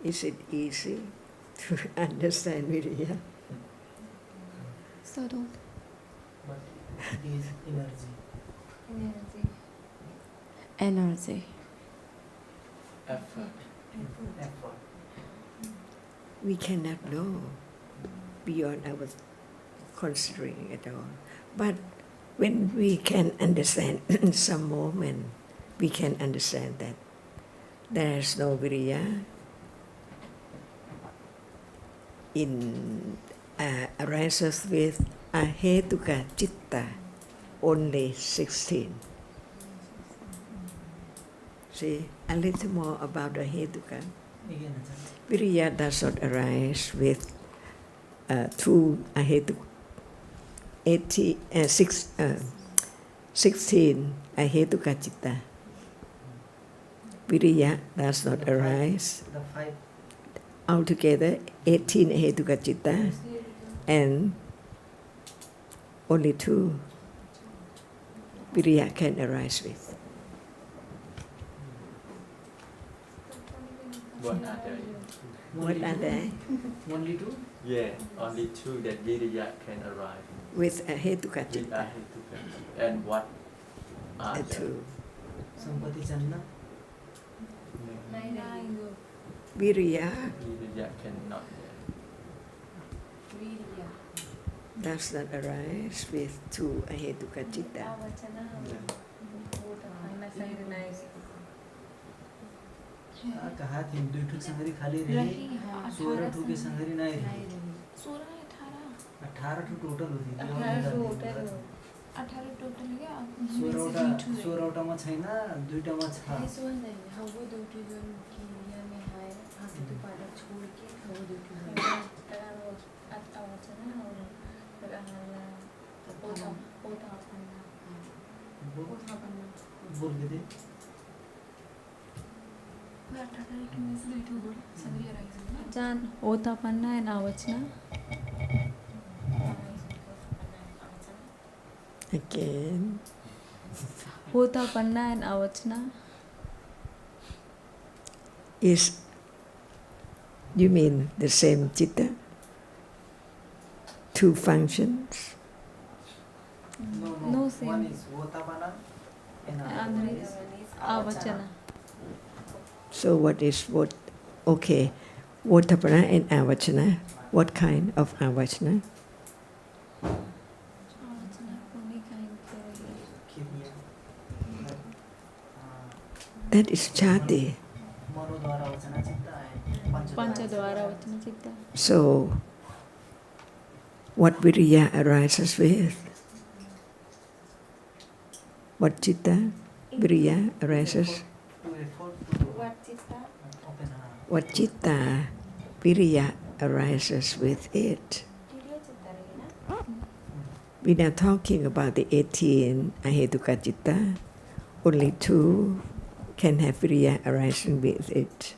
Is it easy to understand Virya? subtle But it is energy. Energy. Effort. Effort. We cannot know beyond our considering at all. But when we can understand some moment, we can understand that there is no Virya in arises with Ahetuka Citta, only 16. See, a little more about the Ahetuka. Virya does not arise with through Ahetuka 16 Ahetuka Citta. Virya does not arise. The 5. Altogether 18 Ahetuka Citta and only 2 Virya can arise with. What are they? What are they? Only 2? Yeah, only 2 that Virya can arrive. With Ahetuka With Citta. Ahetuka. And what are they? 2. Sampati Channa? Virya Virya cannot. does not arise with 2 Ahetuka Citta. कहा थी 2 ठुक संगरी खाली रही 16 ठुक की संगरी नहीं रही 18 ठुक टोटल होती 18 टोटल क्या 16 मा छैन 2 मा छ हवो दुटी जन की या में हाय हाथ तो पारा छोड़ के हवो दुटी जन तरानो आता वचन और तराना पोता पोता अपना पोता अपना बोल के दे 18 टू में से 2 बोल संगरी rise Chan Otapanna and Avachana. Again. Otapanna and Avachana. Is, you mean the same chitta? 2 functions? No same. One is Otapanna and Other is Avachana. So what is what? Okay, Otapanna and Avachana. What kind of Avachana? That is Chati. Panchadwara Vachana Chitta. So, what Viriya arises with? What Chitta Viriya arises? What Chitta Viriya arises with it? We are now talking about the 18 Ahetuka Chitta. Only 2 can have Viriya arising with it.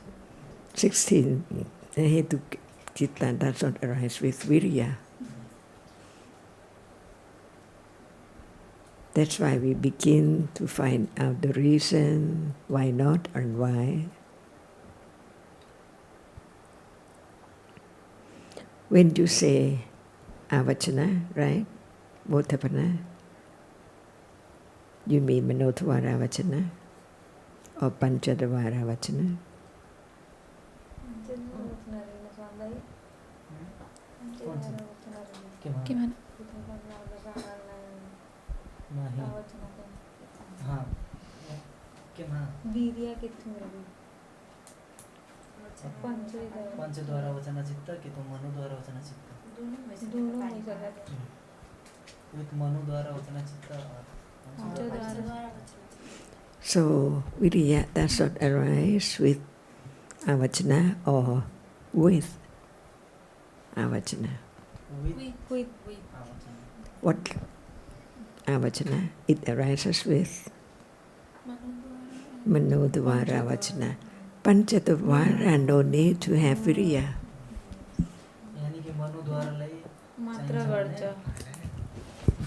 16 Ahetuka Chitta does not arise with Viriya. That's why we begin to find out the reason why not and why. When you say Avachana, right? Otapanna, you mean Manodvara Vachana or Panchadvara Vachana? gimana हाँ कितना वीर्या कितने रही पंच द्वारा वचना चित्त कि तो मनु द्वारा वचना चित्त दोनों हो सकता है with मनु द्वारा वचना चित्त और So, Viriya does not arise with Avachana or with Avachana. with What Avachana? It arises with Manodvara Avachana. Panchadvara no need to have Viriya. यानी कि मनु द्वारा लाई मात्रा गर्छ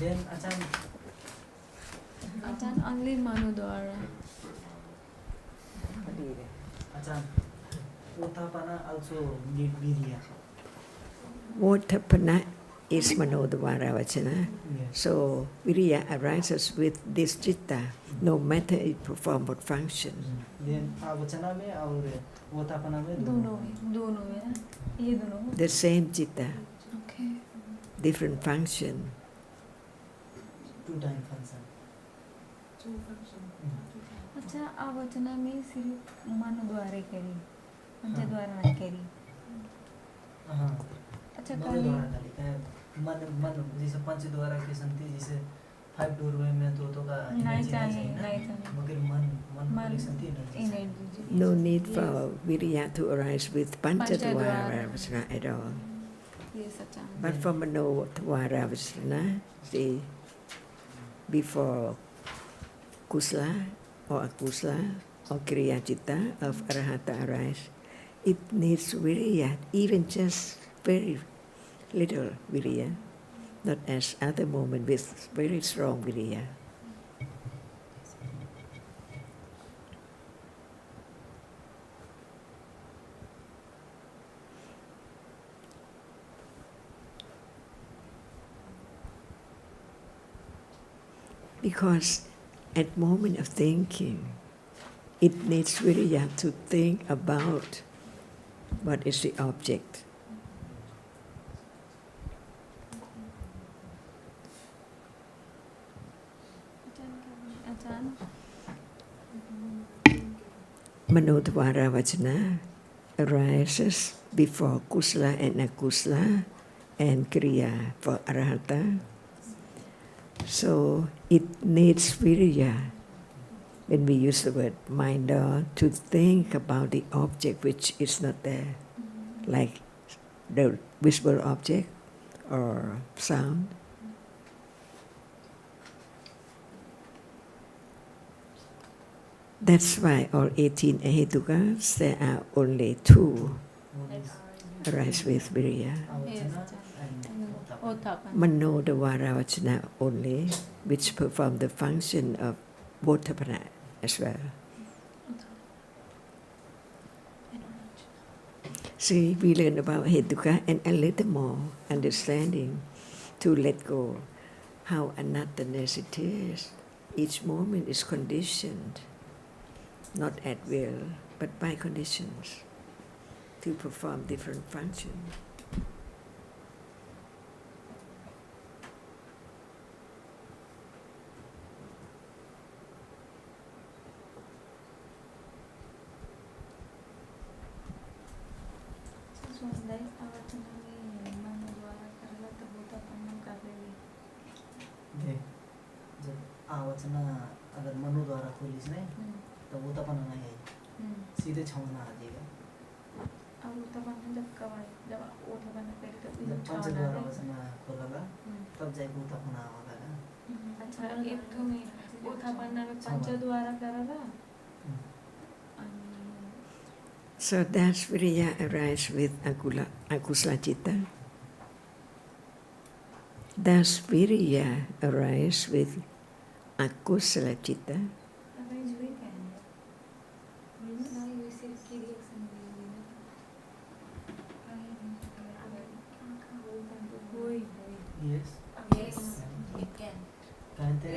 then Achan only Manudwara. Achan Otapanna also need Virya. Otapanna is Manodvara Vachana. Yes. So Viriya arises with this chitta, no matter it performs what function. Then Avachana में और Otapanna में दोनों में ना ये दोनों The same chitta, okay different function. 2 time function. अच्छा अवचना में सिर्फ मनु द्वारा करी पंच द्वारा नहीं करी हाँ अच्छा मनु खाली द्वारा खाली क्या मन जैसे पंच द्वारा के संति जैसे 5 डोर में तो का नहीं चाहिए मगर मन के संति energy No need for Viriya to arise with Panchadvara Vachana at all. yes अच्छा But for Manodvara Vachana, see, before Kusala or Akusala or Kriya Chitta of Arahata arise, it needs Viriya, even just very little Viriya, not as other moment with very strong Viriya. Because at moment of thinking, it needs Viriya to think about what is the object. Manodvara Vachana arises before Kusala and Akusala and Kriya for Arahata. So it needs Virya, when we use the word minder, to think about the object which is not there, like the visible object or sound. That's why all 18 ahetukas, there are only 2 arise with Virya. Manodvara Vachana only, which perform the function of Bodhapana as well. See, we learn about Hetuka and a little more understanding to let go how anattanas it is. Each moment is conditioned, not at will, but by conditions, to perform different functions. जब आवचना अगर मनु द्वारा खोलिस नहीं तो वो तपन नहीं है सीधे छवना आ जाएगा अब वो तपन जब कवाई जब वो तपन पहले तो जब पंच द्वारा वचना खोलेगा तब जाके वो तपन आवागा अच्छा एक तो में वो तपन ना पंच द्वारा करेगा So that's Virya arise with Akusala Citta. Does Virya arise with Akusala Citta? Yes. Yes, it can. कहते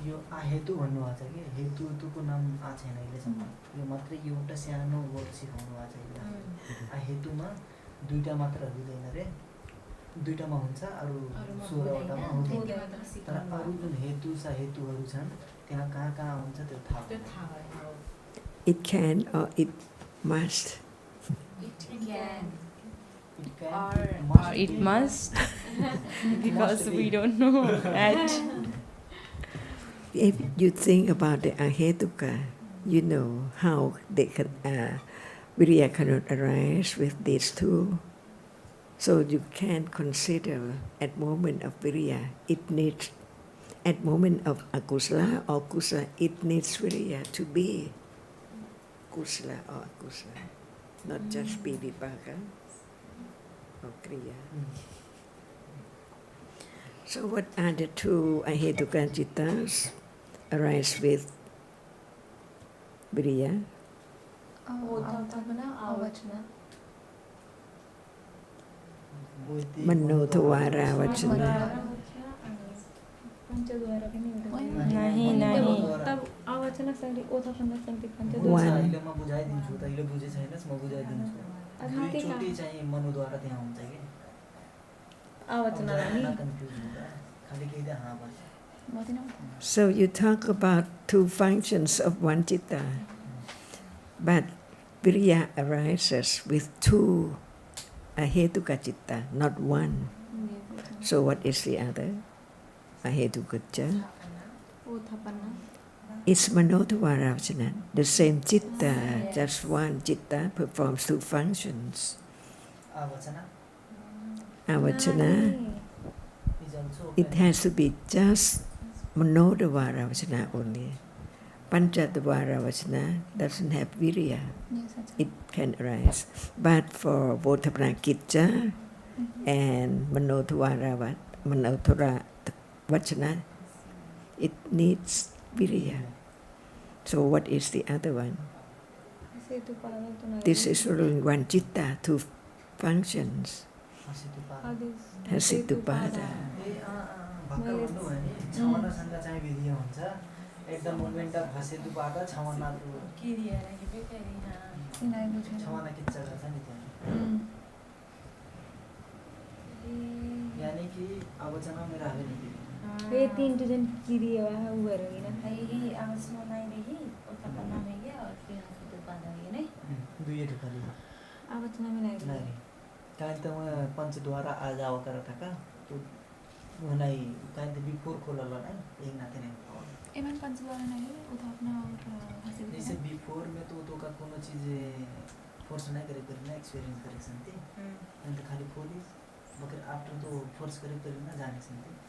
यो हेतु भन्नु भएको छ कि हेतुको नाम आ छैन अहिलेसम्म यो मात्रै एउटा सानो वर्ड सिकाउनु भएको छ हेतुमा 2टा मात्र हुँदैन रे 2टामा हुन्छ अरु 16वटामा हुँदैन तर अरु जुन हेतुहरू छन् त्यहाँ कहाँ हुन्छ त्यो थाहा छैन It can or it must. It can. Or it must because we don't know that. If you think about the ahetuka, you know how they can, Virya cannot arise with these 2. So you can consider at moment of Virya, it needs, at moment of Akusala or Kusala, it needs Virya to be Kusala or Akusala, not just be Vipaka or Kriya. So what are the 2 ahetuka cittas arise with Virya? Manodvara Vachana. नहीं तब आवचना संगति ओथा पन्ना संगति पंच One. अहिले म बुझाइदिन्छु तैले बुझे छैनस् म बुझाइदिन्छु दुईचोटी चाहिँ मनुद्वारा त्यहाँ हुन्छ के आवचना रानी कन्फ्युज हुँदा खाली केही त हाँ बस So you talk about 2 functions of one citta, but Virya arises with 2 ahetuka citta, not 1. So what is the other? Ahetuka citta. It's Manodvara Vachana. The same citta, just one citta performs 2 functions. Avachana, it has to be just Manodvara Vachana only. Panchadvara Vachana doesn't have Virya. It can arise. But for Bodhapana Kitcha and Manodvara Vachana, it needs Virya. So what is the other one? This is only one citta, 2 functions. Hasitupada. छवनासँग चाहिँ विधि हुन्छ at the moment of हसेतुबाट छवना छवना किच्चा गर्छ नि त्यहाँ यानी कि अवचना मेरो हाले नि ये 3 तो जन किरी है वो करेंगे ना ये आवचना नहीं रही और तपन्ना में गया और फिर दुईवटा खाली आवचना में नहीं नहीं काहे त वहाँ पंचद्वारा आ जाओ कर था तो वनाई काहे त बिफोर खोला ला नहीं एक नाते नहीं एमन पंचद्वारा नहीं है उद्धापना और हासिल जैसे बिफोर में तो का कोनो चीज फोर्स नहीं करे करना एक्सपीरियंस करे संते अंत खाली खोली मगर आफ्टर तो फोर्स करे करना जाने संते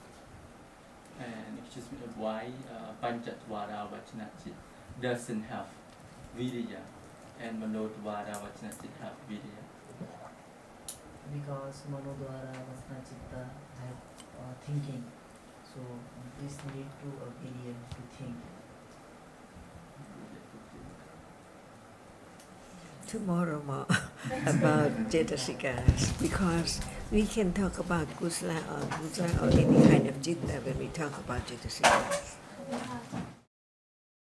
And excuse me, why Panchatwara Vachanachit doesn't have Virya and Manodvara Vachanachit have Virya? because Manodvara Vasna Chitta have thinking, so this need to obedience to think. Tomorrow more about Jetasikas, because we can talk about Kusla or Buddha or any kind of Jitta when we talk about Jetasikas.